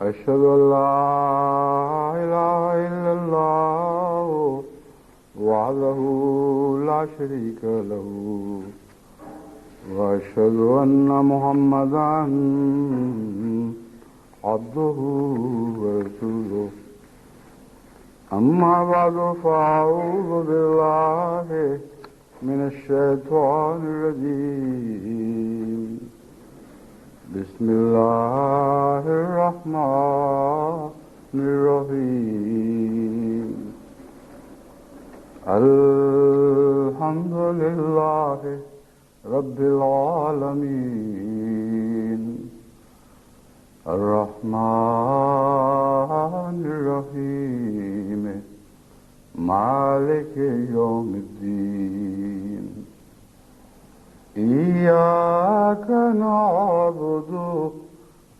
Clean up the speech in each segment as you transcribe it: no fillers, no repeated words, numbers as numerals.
أشهد أن لا إله إلا الله وحده لا شريك له وأشهد أن محمدا عبده ورسوله أما بعد فأعوذ بالله من الشيطان الرجيم بسم الله الرحمن الرحيم الحمد لله رب العالمين الرحمن الرحيم مالك يوم الدين إياك نعبد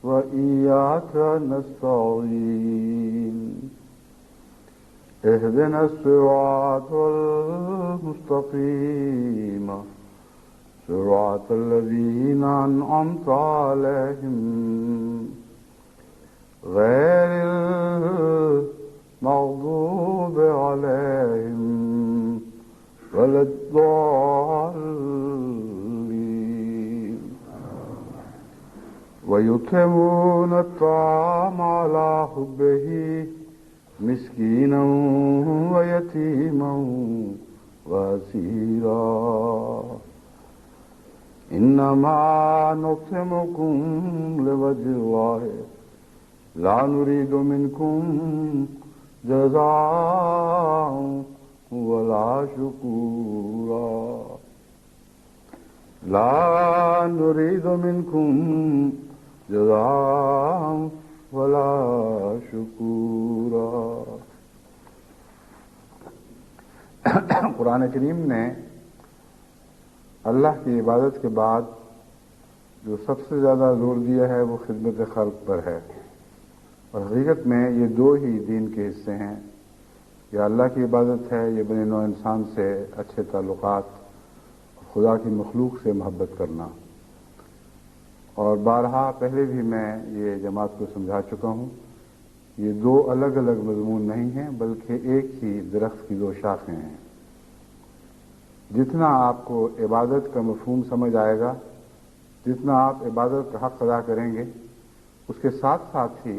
وإياك نستعين اهدنا الصراط المستقيم صراط الذين أنعمت عليهم غير المغضوب عليهم ولا الضالين ويطعمون الطعام على حبه مسكينا ويتيما واسيرا إنما نطعمكم لوجه الله لا نريد منكم جزاء ولا شكورا لا نريد منكم جزاء ولا شكورا. قرآن کریم نے اللہ کی عبادت کے بعد جو سب سے زیادہ زور دیا ہے وہ خدمت خلق پر ہے، اور حقیقت میں یہ دو ہی دین کے حصے ہیں، یا اللہ کی عبادت ہے، یہ بنی نوع انسان سے اچھے تعلقات، خدا کی مخلوق سے محبت کرنا. اور بارہا پہلے بھی میں یہ جماعت کو سمجھا چکا ہوں، یہ دو الگ الگ مضمون نہیں ہیں بلکہ ایک ہی درخت کی دو شاخیں ہیں. جتنا آپ کو عبادت کا مفہوم سمجھ آئے گا، جتنا آپ عبادت کا حق ادا کریں گے، اس کے ساتھ ساتھ ہی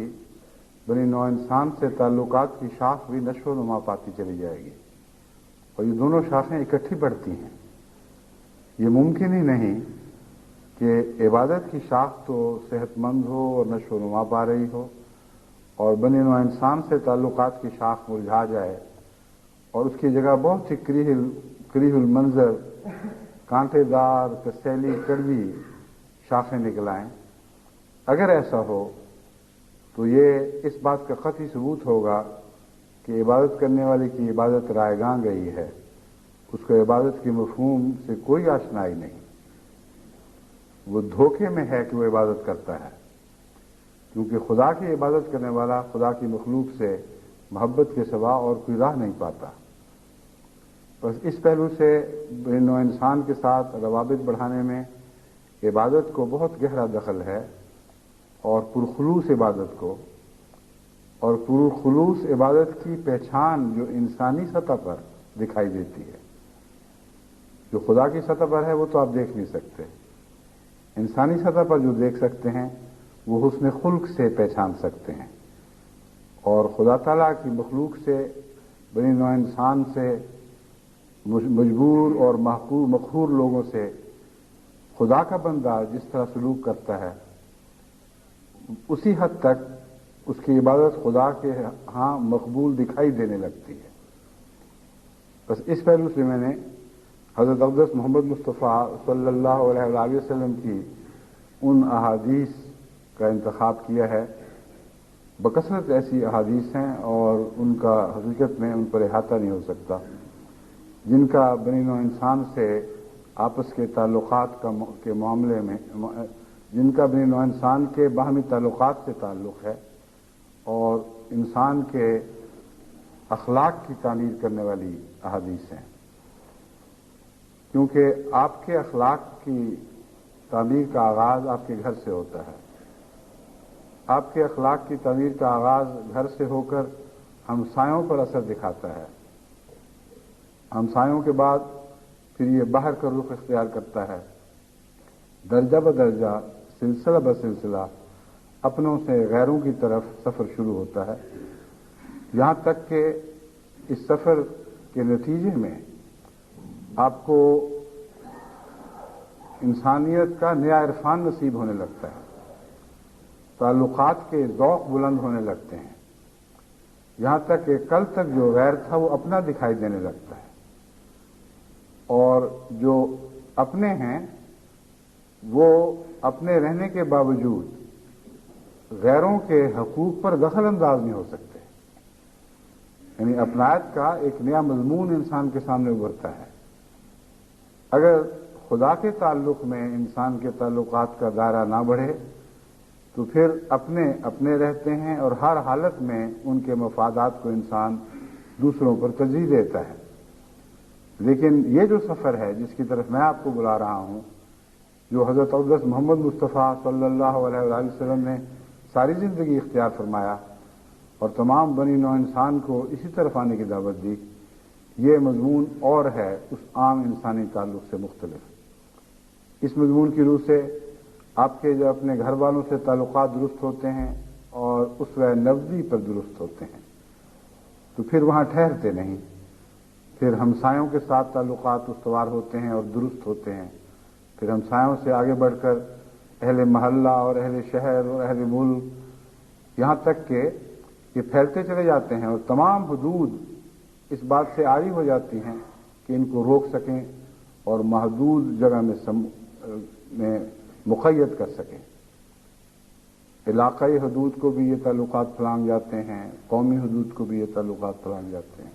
بنی نوع انسان سے تعلقات کی شاخ بھی نشو و نما پاتی چلی جائے گی، اور یہ دونوں شاخیں اکٹھی بڑھتی ہیں. یہ ممکن ہی نہیں کہ عبادت کی شاخ تو صحت مند ہو اور نشو و نما پا رہی ہو، اور بنی نوع انسان سے تعلقات کی شاخ مرجھا جائے اور اس کی جگہ بہت سی کریہ المنظر، کانٹے دار، کسیلی، کڑوی شاخیں نکل آئیں. اگر ایسا ہو تو یہ اس بات کا قطعی ثبوت ہوگا کہ عبادت کرنے والے کی عبادت رائیگاں گئی ہے، اس کو عبادت کے مفہوم سے کوئی آشنائی نہیں، وہ دھوکے میں ہے کہ وہ عبادت کرتا ہے، کیونکہ خدا کی عبادت کرنے والا خدا کی مخلوق سے محبت کے سوا اور کوئی راہ نہیں پاتا. بس اس پہلو سے بنی نوع انسان کے ساتھ روابط بڑھانے میں عبادت کو بہت گہرا دخل ہے، اور پرخلوص عبادت کو، اور پرخلوص عبادت کی پہچان جو انسانی سطح پر دکھائی دیتی ہے. جو خدا کی سطح پر ہے وہ تو آپ دیکھ نہیں سکتے، انسانی سطح پر جو دیکھ سکتے ہیں وہ حسن خلق سے پہچان سکتے ہیں. اور خدا تعالیٰ کی مخلوق سے، بنی نوع انسان سے، مجبور اور مقہور لوگوں سے خدا کا بندہ جس طرح سلوک کرتا ہے، اسی حد تک اس کی عبادت خدا کے ہاں مقبول دکھائی دینے لگتی ہے. بس اس پہلو سے میں نے حضرت اقدس محمد مصطفیٰ صلی اللہ علیہ وسلم کی ان احادیث کا انتخاب کیا ہے. بکثرت ایسی احادیث ہیں اور ان کا حقیقت میں ان پر احاطہ نہیں ہو سکتا، جن کا بنی نوع انسان سے آپس کے تعلقات کے معاملے میں، جن کا بنی نوع انسان کے باہمی تعلقات سے تعلق ہے اور انسان کے اخلاق کی تعمیر کرنے والی احادیث ہیں. کیونکہ آپ کے اخلاق کی تعمیر کا آغاز آپ کے گھر سے ہوتا ہے. آپ کے اخلاق کی تعمیر کا آغاز گھر سے ہو کر ہمسایوں پر اثر دکھاتا ہے. ہمسایوں کے بعد پھر یہ باہر کا رخ اختیار کرتا ہے. درجہ بدرجہ سلسلہ بسلسلہ اپنوں سے غیروں کی طرف سفر شروع ہوتا ہے، یہاں تک کہ اس سفر کے نتیجے میں آپ کو انسانیت کا نیا عرفان نصیب ہونے لگتا ہے، تعلقات کے ذوق بلند ہونے لگتے ہیں، یہاں تک کہ کل تک جو غیر تھا وہ اپنا دکھائی دینے لگتا ہے، اور جو اپنے ہیں وہ اپنے رہنے کے باوجود غیروں کے حقوق پر دخل انداز نہیں ہو سکتے. یعنی اپنائیت کا ایک نیا مضمون انسان کے سامنے ابھرتا ہے. اگر خدا کے تعلق میں انسان کے تعلقات کا دائرہ نہ بڑھے تو پھر اپنے رہتے ہیں، اور ہر حالت میں ان کے مفادات کو انسان دوسروں پر ترجیح دیتا ہے. لیکن یہ جو سفر ہے جس کی طرف میں آپ کو بلا رہا ہوں، جو حضرت اقدس محمد مصطفیٰ صلی اللہ علیہ وآلہ وسلم نے ساری زندگی اختیار فرمایا اور تمام بنی نوع انسان کو اسی طرف آنے کی دعوت دی، یہ مضمون اور ہے اس عام انسانی تعلق سے مختلف. اس مضمون کی روح سے آپ کے جو اپنے گھر والوں سے تعلقات درست ہوتے ہیں اور اسوہ نبوی پر درست ہوتے ہیں تو پھر وہاں ٹھہرتے نہیں، پھر ہمسایوں کے ساتھ تعلقات استوار ہوتے ہیں اور درست ہوتے ہیں، پھر ہمسایوں سے آگے بڑھ کر اہل محلہ اور اہل شہر اور اہل ملک، یہاں تک کہ یہ پھیلتے چلے جاتے ہیں اور تمام حدود اس بات سے عاری ہو جاتی ہیں کہ ان کو روک سکیں اور محدود جگہ میں مقید کر سکیں. علاقائی حدود کو بھی یہ تعلقات پھلانگ جاتے ہیں، قومی حدود کو بھی یہ تعلقات پھلانگ جاتے ہیں،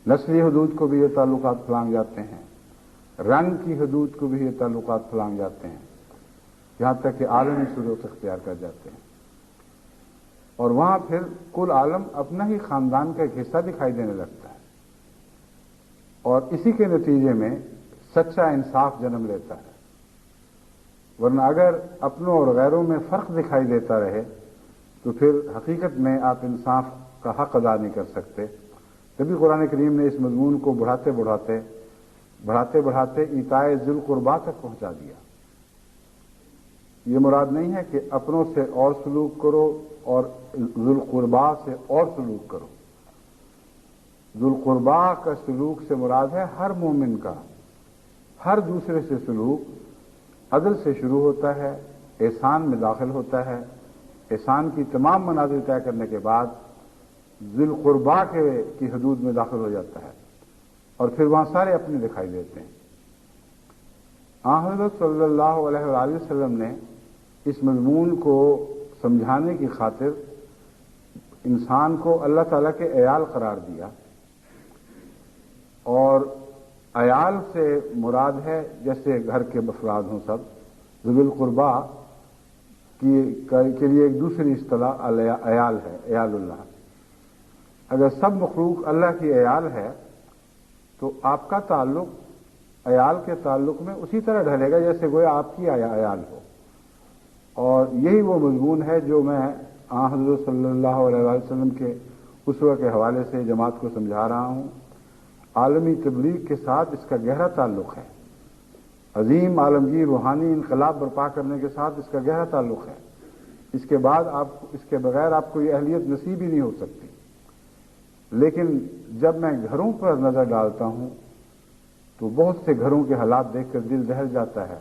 نسلی حدود کو بھی یہ تعلقات پھلانگ جاتے ہیں، رنگ کی حدود کو بھی یہ تعلقات پھلانگ جاتے ہیں، یہاں تک کہ عالمی صورت اختیار کر جاتے ہیں. اور وہاں پھر کل عالم اپنا ہی خاندان کا ایک حصہ دکھائی دینے لگتا ہے، اور اسی کے نتیجے میں سچا انصاف جنم لیتا ہے. ورنہ اگر اپنوں اور غیروں میں فرق دکھائی دیتا رہے تو پھر حقیقت میں آپ انصاف کا حق ادا نہیں کر سکتے. تبھی قرآن کریم نے اس مضمون کو بڑھاتے بڑھاتے ایتائے ذی القربیٰ تک پہنچا دیا. یہ مراد نہیں ہے کہ اپنوں سے اور سلوک کرو اور ذی القربیٰ سے اور سلوک کرو. ذی القربیٰ کا سلوک سے مراد ہے ہر مومن کا ہر دوسرے سے سلوک عدل سے شروع ہوتا ہے، احسان میں داخل ہوتا ہے، احسان کی تمام منازل طے کرنے کے بعد ذی القربیٰ کی حدود میں داخل ہو جاتا ہے، اور پھر وہاں سارے اپنے دکھائی دیتے ہیں. حضرت صلی اللہ علیہ وآلہ وسلم نے اس مضمون کو سمجھانے کی خاطر انسان کو اللہ تعالیٰ کے عیال قرار دیا، اور عیال سے مراد ہے جیسے گھر کے افراد ہوں سب. ذوی القربیٰ کے لیے ایک دوسری اصطلاح عیال ہے، عیال اللہ. اگر سب مخلوق اللہ کی عیال ہے تو آپ کا تعلق عیال کے تعلق میں اسی طرح ڈھلے گا جیسے گویا آپ کی عیال ہو. اور یہی وہ مضمون ہے جو میں حضرت صلی اللہ علیہ وسلم کے اسوہ کے حوالے سے جماعت کو سمجھا رہا ہوں. عالمی تبلیغ کے ساتھ اس کا گہرا تعلق ہے، عظیم عالمگیر روحانی انقلاب برپا کرنے کے ساتھ اس کا گہرا تعلق ہے. اس کے بغیر آپ کو یہ اہلیت نصیب ہی نہیں ہو سکتی. لیکن جب میں گھروں پر نظر ڈالتا ہوں تو بہت سے گھروں کے حالات دیکھ کر دل دہل جاتا ہے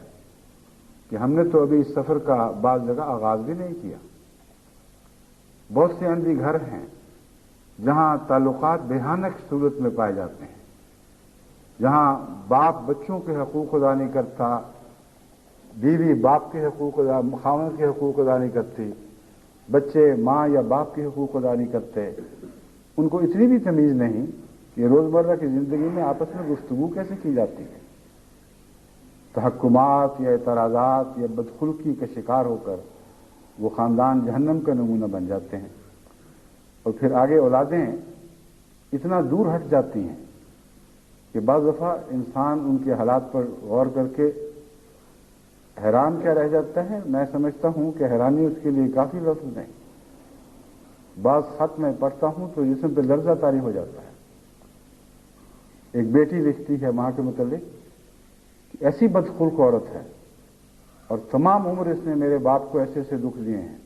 کہ ہم نے تو ابھی اس سفر کا بعض جگہ آغاز بھی نہیں کیا. بہت سے اندھی گھر ہیں جہاں تعلقات بھیانک صورت میں پائے جاتے ہیں، جہاں باپ بچوں کے حقوق ادا نہیں کرتا، بیوی باپ کے حقوق خاوند کے حقوق ادا نہیں کرتی، بچے ماں یا باپ کے حقوق ادا نہیں کرتے. ان کو اتنی بھی تمیز نہیں کہ روزمرہ کی زندگی میں آپس میں گفتگو کیسے کی جاتی ہے. تحکمات یا اعتراضات یا بدخلقی کا شکار ہو کر وہ خاندان جہنم کا نمونہ بن جاتے ہیں. اور پھر آگے اولادیں اتنا دور ہٹ جاتی ہیں کہ بعض دفعہ انسان ان کے حالات پر غور کر کے حیران کیا رہ جاتا ہے؟ میں سمجھتا ہوں کہ حیرانی اس کے لیے کافی لفظ نہیں. بعض خط میں پڑھتا ہوں تو جسم پہ لرزہ طاری ہو جاتا ہے. ایک بیٹی لکھتی ہے ماں کے متعلق کہ ایسی بدخلق عورت ہے اور تمام عمر اس نے میرے باپ کو ایسے ایسے دکھ دیے ہیں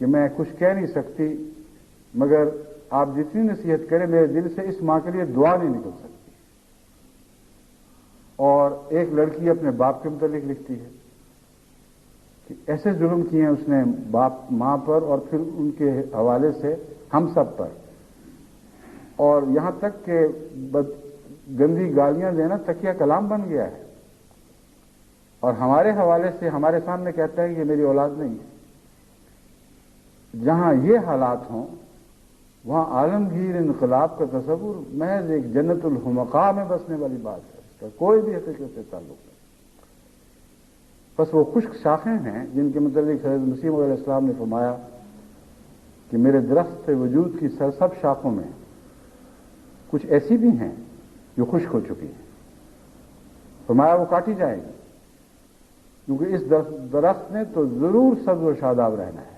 کہ میں کچھ کہہ نہیں سکتی، مگر آپ جتنی نصیحت کریں میرے دل سے اس ماں کے لیے دعا نہیں نکل سکتی. اور ایک لڑکی اپنے باپ کے متعلق لکھتی ہے کہ ایسے ظلم کیے ہیں اس نے باپ ماں پر اور پھر ان کے حوالے سے ہم سب پر، اور یہاں تک کہ گندی گالیاں دینا تکیہ کلام بن گیا ہے، اور ہمارے حوالے سے ہمارے سامنے کہتا ہے کہ یہ میری اولاد نہیں ہے. جہاں یہ حالات ہوں وہاں عالمگیر انقلاب کا تصور محض ایک جنت الحمقاء میں بسنے والی بات ہے، اس کا کوئی بھی حقیقت سے تعلق نہیں. بس وہ خشک شاخیں ہیں جن کے متعلق حضرت مسیح علیہ السلام نے فرمایا کہ میرے درخت وجود کی سرسب شاخوں میں کچھ ایسی بھی ہیں جو خشک ہو چکی ہیں. فرمایا وہ کاٹی جائے گی، کیونکہ اس درخت نے تو ضرور سبز و شاداب رہنا ہے.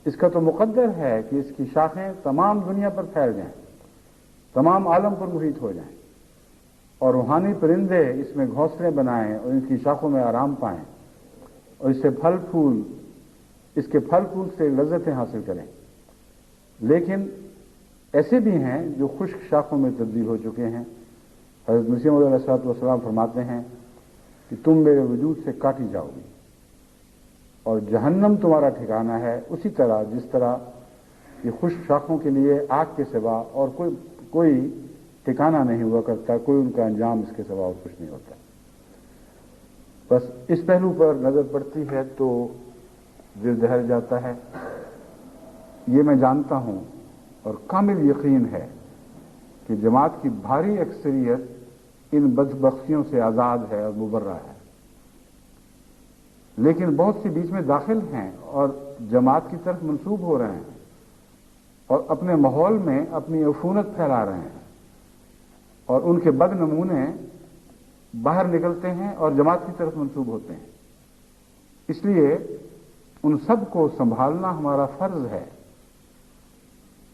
اس کا تو مقدر ہے کہ اس کی شاخیں تمام دنیا پر پھیل جائیں، تمام عالم پر محیط ہو جائیں، اور روحانی پرندے اس میں گھونسلے بنائیں اور اس کی شاخوں میں آرام پائیں، اور اس کے پھل پھول سے لذتیں حاصل کریں. لیکن ایسے بھی ہیں جو خشک شاخوں میں تبدیل ہو چکے ہیں. حضرت مسیح علیہ السلام فرماتے ہیں کہ تم میرے وجود سے کاٹی جاؤ گی اور جہنم تمہارا ٹھکانہ ہے، اسی طرح جس طرح یہ خشک شاخوں کے لیے آگ کے سوا اور کوئی ٹھکانہ نہیں ہوا کرتا، کوئی ان کا انجام اس کے سوا اور کچھ نہیں ہوتا. بس اس پہلو پر نظر پڑتی ہے تو دل دہل جاتا ہے. یہ میں جانتا ہوں اور کامل یقین ہے کہ جماعت کی بھاری اکثریت ان بدبختیوں سے آزاد ہے اور مبرہ ہے، لیکن بہت سی بیچ میں داخل ہیں اور جماعت کی طرف منسوب ہو رہے ہیں اور اپنے ماحول میں اپنی عفونت پھیلا رہے ہیں، اور ان کے بد نمونے باہر نکلتے ہیں اور جماعت کی طرف منسوب ہوتے ہیں. اس لیے ان سب کو سنبھالنا ہمارا فرض ہے،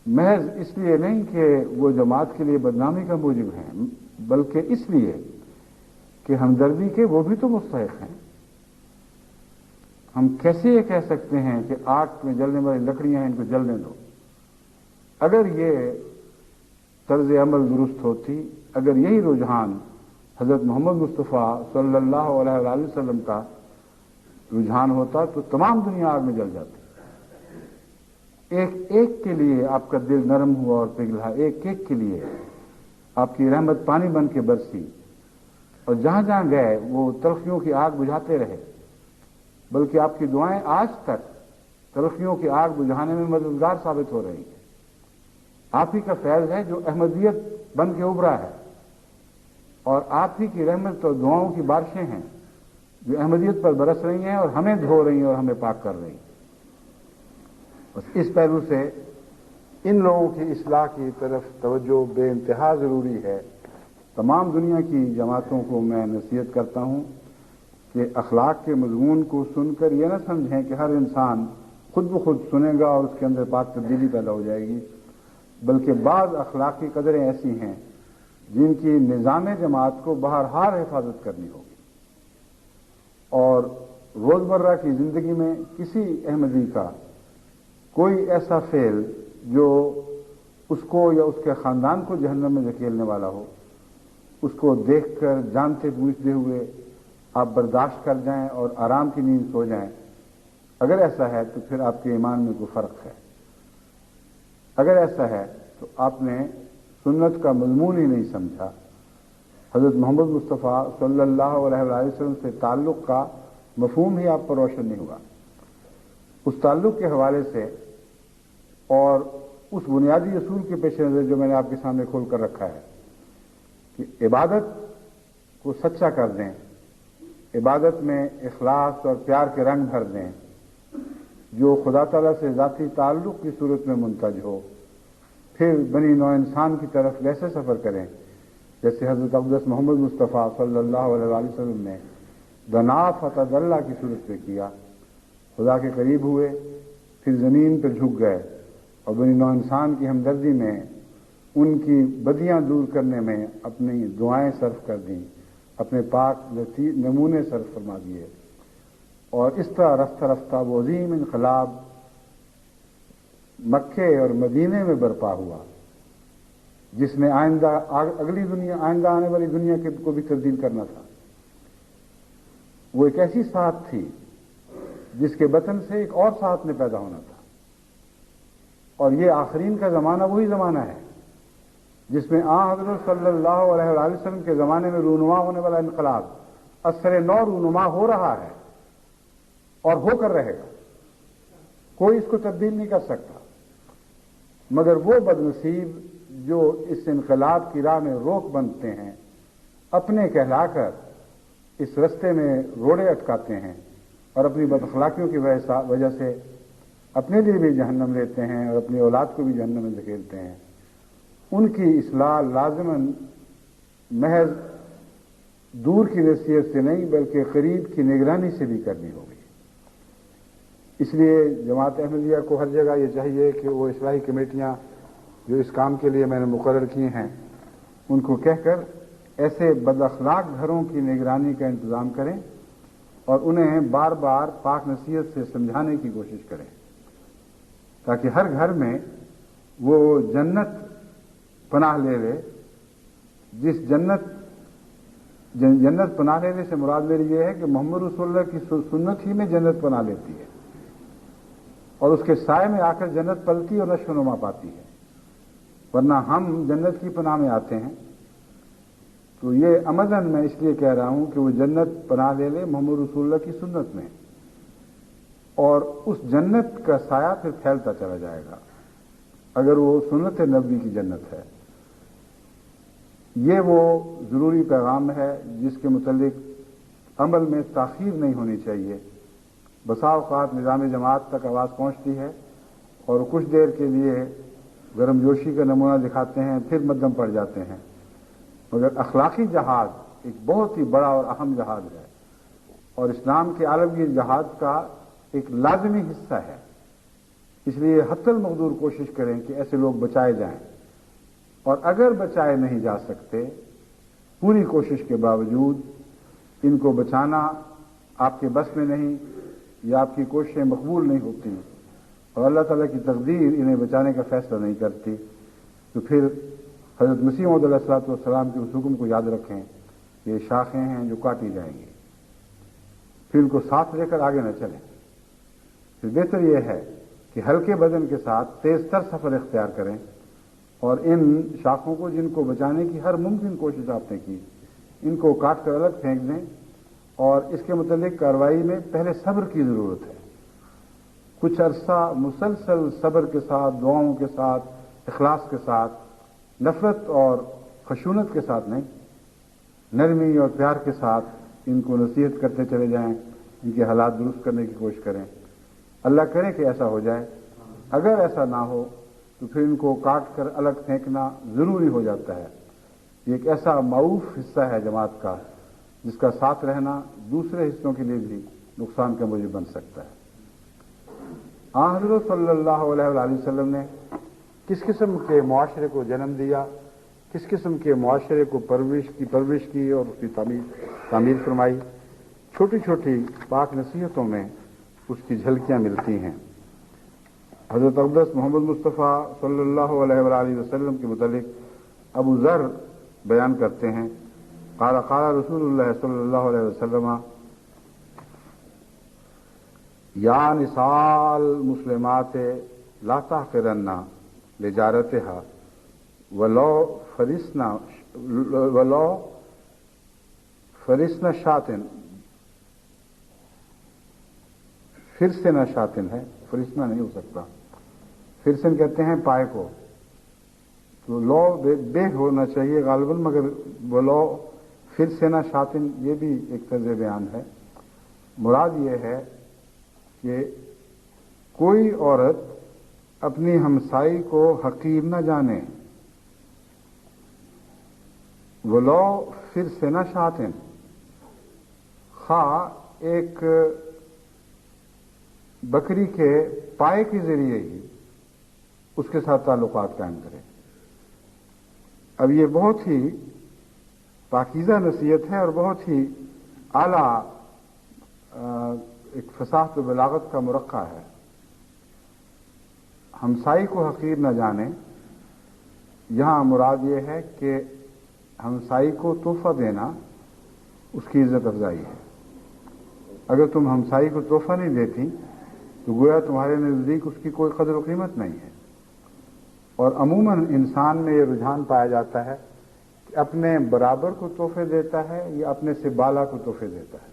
محض اس لیے نہیں کہ وہ جماعت کے لیے بدنامی کا موجب ہیں، بلکہ اس لیے کہ ہمدردی کے وہ بھی تو مستحق ہیں. ہم کیسے یہ کہہ سکتے ہیں کہ آگ میں جلنے والی لکڑیاں ہیں ان کو جلنے دو؟ اگر یہ طرز عمل درست ہوتی، اگر یہی رجحان حضرت محمد مصطفیٰ صلی اللہ علیہ وآلہ وسلم کا رجحان ہوتا تو تمام دنیا آگ میں جل جاتی. ایک ایک کے لیے آپ کا دل نرم ہوا اور پگھلا، ایک ایک کے لیے آپ کی رحمت پانی بن کے برسی، اور جہاں جہاں گئے وہ تلخیوں کی آگ بجھاتے رہے، بلکہ آپ کی دعائیں آج تک تلخیوں کی آگ بجھانے میں مددگار ثابت ہو رہی ہیں. آپ ہی کا فیض ہے جو احمدیت بن کے ابھرا ہے، اور آپ ہی کی رحمت اور دعاؤں کی بارشیں ہیں جو احمدیت پر برس رہی ہیں اور ہمیں دھو رہی ہیں اور ہمیں پاک کر رہی ہیں. بس اس پہلو سے ان لوگوں کی اصلاح کی طرف توجہ بے انتہا ضروری ہے. تمام دنیا کی جماعتوں کو میں نصیحت کرتا ہوں کہ اخلاق کے مضمون کو سن کر یہ نہ سمجھیں کہ ہر انسان خود بخود سنے گا اور اس کے اندر پاک تبدیلی پیدا ہو جائے گی، بلکہ بعض اخلاقی قدریں ایسی ہیں جن کی نظام جماعت کو بہرحال حفاظت کرنی ہوگی، اور روزمرہ کی زندگی میں کسی احمدی کا کوئی ایسا فعل جو اس کو یا اس کے خاندان کو جہنم میں دھکیلنے والا ہو، اس کو دیکھ کر جانتے بوجھتے ہوئے آپ برداشت کر جائیں اور آرام کی نیند سو جائیں. اگر ایسا ہے تو پھر آپ کے ایمان میں کوئی فرق ہے. اگر ایسا ہے تو آپ نے سنت کا مضمون ہی نہیں سمجھا، حضرت محمد مصطفیٰ صلی اللہ علیہ وسلم سے تعلق کا مفہوم ہی آپ پر روشن نہیں ہوا. اس تعلق کے حوالے سے اور اس بنیادی اصول کے پیش نظر جو میں نے آپ کے سامنے کھول کر رکھا ہے کہ عبادت کو سچا کر دیں، عبادت میں اخلاص اور پیار کے رنگ بھر دیں، جو خدا تعالیٰ سے ذاتی تعلق کی صورت میں منتج ہو، پھر بنی نوع انسان کی طرف ویسے سفر کریں جیسے حضرت اقدس محمد مصطفیٰ صلی اللہ علیہ وسلم نے دنا فتدلہ کی صورت میں کیا، خدا کے قریب ہوئے، پھر زمین پہ جھک گئے اور بنی نوع انسان کی ہمدردی میں ان کی بدیاں دور کرنے میں اپنی دعائیں صرف کر دیں، اپنے پاک نمونے صرف فرما دیے، اور اس طرح رفتہ رفتہ وہ عظیم انقلاب مکے اور مدینے میں برپا ہوا جس نے آئندہ آنے والی دنیا کو بھی تبدیل کرنا تھا۔ وہ ایک ایسی ساتھ تھی جس کے بطن سے ایک اور ساتھ نے پیدا ہونا تھا، اور یہ آخرین کا زمانہ وہی زمانہ ہے جس میں حضرت صلی اللہ علیہ وآلہ وسلم کے زمانے میں رونما ہونے والا انقلاب اثر نو رونما ہو رہا ہے اور ہو کر رہے گا، کوئی اس کو تبدیل نہیں کر سکتا، مگر وہ بدنصیب جو اس انقلاب کی راہ میں روک بنتے ہیں، اپنے کہلا کر اس رستے میں روڑے اٹکاتے ہیں اور اپنی بد اخلاقیوں کی وجہ سے اپنے لیے بھی جہنم لیتے ہیں اور اپنی اولاد کو بھی جہنم میں دھکیلتے ہیں، ان کی اصلاح لازماً محض دور کی نصیحت سے نہیں بلکہ قریب کی نگرانی سے بھی کرنی ہوگی۔ اس لیے جماعت احمدیہ کو ہر جگہ یہ چاہیے کہ وہ اصلاحی کمیٹیاں جو اس کام کے لیے میں نے مقرر کی ہیں ان کو کہہ کر ایسے بد اخلاق گھروں کی نگرانی کا انتظام کریں اور انہیں بار بار پاک نصیحت سے سمجھانے کی کوشش کریں تاکہ ہر گھر میں وہ جنت پناہ لے لے، جس جنت پناہ لینے سے مراد میری یہ ہے کہ محمد رسول اللہ کی سنت ہی میں جنت پناہ لیتی ہے اور اس کے سائے میں آ کر جنت پلتی اور نشو و نما پاتی ہے، ورنہ ہم جنت کی پناہ میں آتے ہیں۔ تو یہ عمداً میں اس لیے کہہ رہا ہوں کہ وہ جنت پناہ لے لے محمد رسول اللہ کی سنت میں، اور اس جنت کا سایہ پھر پھیلتا چلا جائے گا اگر وہ سنت نبوی کی جنت ہے۔ یہ وہ ضروری پیغام ہے جس کے متعلق عمل میں تاخیر نہیں ہونی چاہیے۔ بسا اوقات نظام جماعت تک آواز پہنچتی ہے اور کچھ دیر کے لیے گرم جوشی کا نمونہ دکھاتے ہیں، پھر مدھم پڑ جاتے ہیں، مگر اخلاقی جہاد ایک بہت ہی بڑا اور اہم جہاد ہے اور اسلام کے عالمگیر جہاد کا ایک لازمی حصہ ہے۔ اس لیے حتی المقدور کوشش کریں کہ ایسے لوگ بچائے جائیں، اور اگر بچائے نہیں جا سکتے پوری کوشش کے باوجود ان کو بچانا آپ کے بس میں نہیں یا آپ کی کوششیں مقبول نہیں ہوتی اور اللہ تعالیٰ کی تقدیر انہیں بچانے کا فیصلہ نہیں کرتی، تو پھر حضرت مسیح موعود علیہ الصلوۃ والسلام کے اس حکم کو یاد رکھیں کہ یہ شاخیں ہیں جو کاٹی جائیں گی، پھر ان کو ساتھ لے کر آگے نہ چلیں۔ پھر بہتر یہ ہے کہ ہلکے بدن کے ساتھ تیز تر سفر اختیار کریں اور ان شاخوں کو جن کو بچانے کی ہر ممکن کوشش آپ نے کی ان کو کاٹ کر الگ پھینک دیں، اور اس کے متعلق کارروائی میں پہلے صبر کی ضرورت ہے۔ کچھ عرصہ مسلسل صبر کے ساتھ، دعاؤں کے ساتھ، اخلاص کے ساتھ، نفرت اور خشونت کے ساتھ نہیں، نرمی اور پیار کے ساتھ ان کو نصیحت کرتے چلے جائیں، ان کے حالات درست کرنے کی کوشش کریں۔ اللہ کرے کہ ایسا ہو جائے، اگر ایسا نہ ہو تو پھر ان کو کاٹ کر الگ پھینکنا ضروری ہو جاتا ہے۔ یہ ایک ایسا معروف حصہ ہے جماعت کا جس کا ساتھ رہنا دوسرے حصوں کے لیے بھی نقصان کا موجب بن سکتا ہے۔ حضرت صلی اللہ علیہ وآلہ وسلم نے کس قسم کے معاشرے کو جنم دیا، کس قسم کے معاشرے کو پرورش کی اور اس کی تعمیر فرمائی، چھوٹی چھوٹی پاک نصیحتوں میں اس کی جھلکیاں ملتی ہیں۔ حضرت اقدس محمد مصطفیٰ صلی اللہ علیہ وآلہ وسلم کے متعلق ابو ذر بیان کرتے ہیں، قال رسول اللہ صلی اللہ علیہ وسلم یا نساء المسلمات لا تحقرن لجارتها ولو فرسن شاتن، فرسن شاتن ہے، فرسنا نہیں ہو سکتا، فرسن کہتے ہیں پائے کو، تو لو بے ہونا چاہیے غالباً، مگر وہ لو فرسنا شاتن یہ بھی ایک طرز بیان ہے۔ مراد یہ ہے کہ کوئی عورت اپنی ہمسائی کو حقیر نہ جانے، ولو فرسنا شاتن، خواہ ایک بکری کے پائے کے ذریعے ہی اس کے ساتھ تعلقات قائم کرے۔ اب یہ بہت ہی پاکیزہ نصیحت ہے اور بہت ہی اعلیٰ ایک فصاحت و بلاغت کا مرقع ہے۔ ہمسائی کو حقیر نہ جانے، یہاں مراد یہ ہے کہ ہمسائی کو تحفہ دینا اس کی عزت افزائی ہے۔ اگر تم ہمسائی کو تحفہ نہیں دیتی تو گویا تمہارے نزدیک اس کی کوئی قدر و قیمت نہیں ہے۔ اور عموماً انسان میں یہ رجحان پایا جاتا ہے کہ اپنے برابر کو تحفے دیتا ہے یا اپنے سے بالا کو تحفے دیتا ہے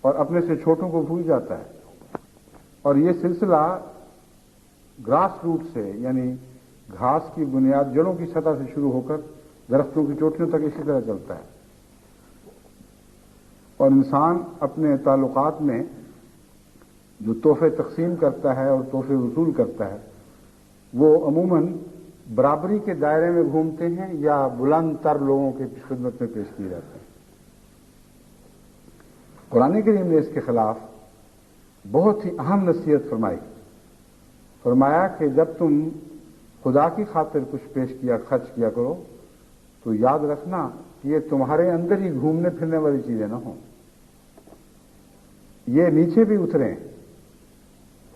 اور اپنے سے چھوٹوں کو بھول جاتا ہے۔ اور یہ سلسلہ گراس روٹ سے، یعنی گھاس کی بنیاد، جڑوں کی سطح سے شروع ہو کر درختوں کی چوٹیوں تک اسی طرح چلتا ہے۔ اور انسان اپنے تعلقات میں جو تحفے تقسیم کرتا ہے اور تحفے وصول کرتا ہے وہ عموماً برابری کے دائرے میں گھومتے ہیں یا بلند تر لوگوں کی خدمت میں پیش کیے جاتے ہیں۔ قرآن کریم نے اس کے خلاف بہت ہی اہم نصیحت فرمایا کہ جب تم خدا کی خاطر کچھ خرچ کیا کرو تو یاد رکھنا کہ یہ تمہارے اندر ہی گھومنے پھرنے والی چیزیں نہ ہوں، یہ نیچے بھی اتریں۔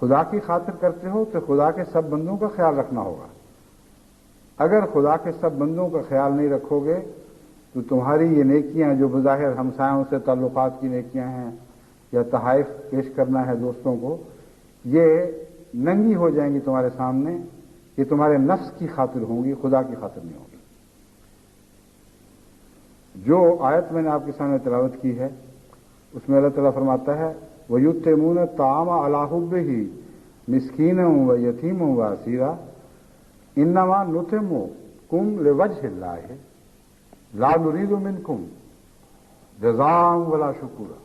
خدا کی خاطر کرتے ہو تو خدا کے سب بندوں کا خیال رکھنا ہوگا۔ اگر خدا کے سب بندوں کا خیال نہیں رکھو گے تو تمہاری یہ نیکیاں جو بظاہر ہمسایوں سے تعلقات کی نیکیاں ہیں یا تحائف پیش کرنا ہے دوستوں کو، یہ ننگی ہو جائیں گی تمہارے سامنے۔ یہ تمہارے نفس کی خاطر ہوں گی، خدا کی خاطر نہیں ہوگی۔ جو آیت میں نے آپ کے سامنے تلاوت کی ہے اس میں اللہ تعالیٰ فرماتا ہے وَيُطْعِمُونَ الطَّعَامَ عَلَىٰ حُبِّهِ مِسْكِينًا وَيَتِيمًا وَأَسِيرًا إِنَّمَا نُطْعِمُكُمْ لِوَجْهِ اللَّهِ لَا نُرِيدُ مِنكُمْ جَزَاءً وَلَا شُكُورًا،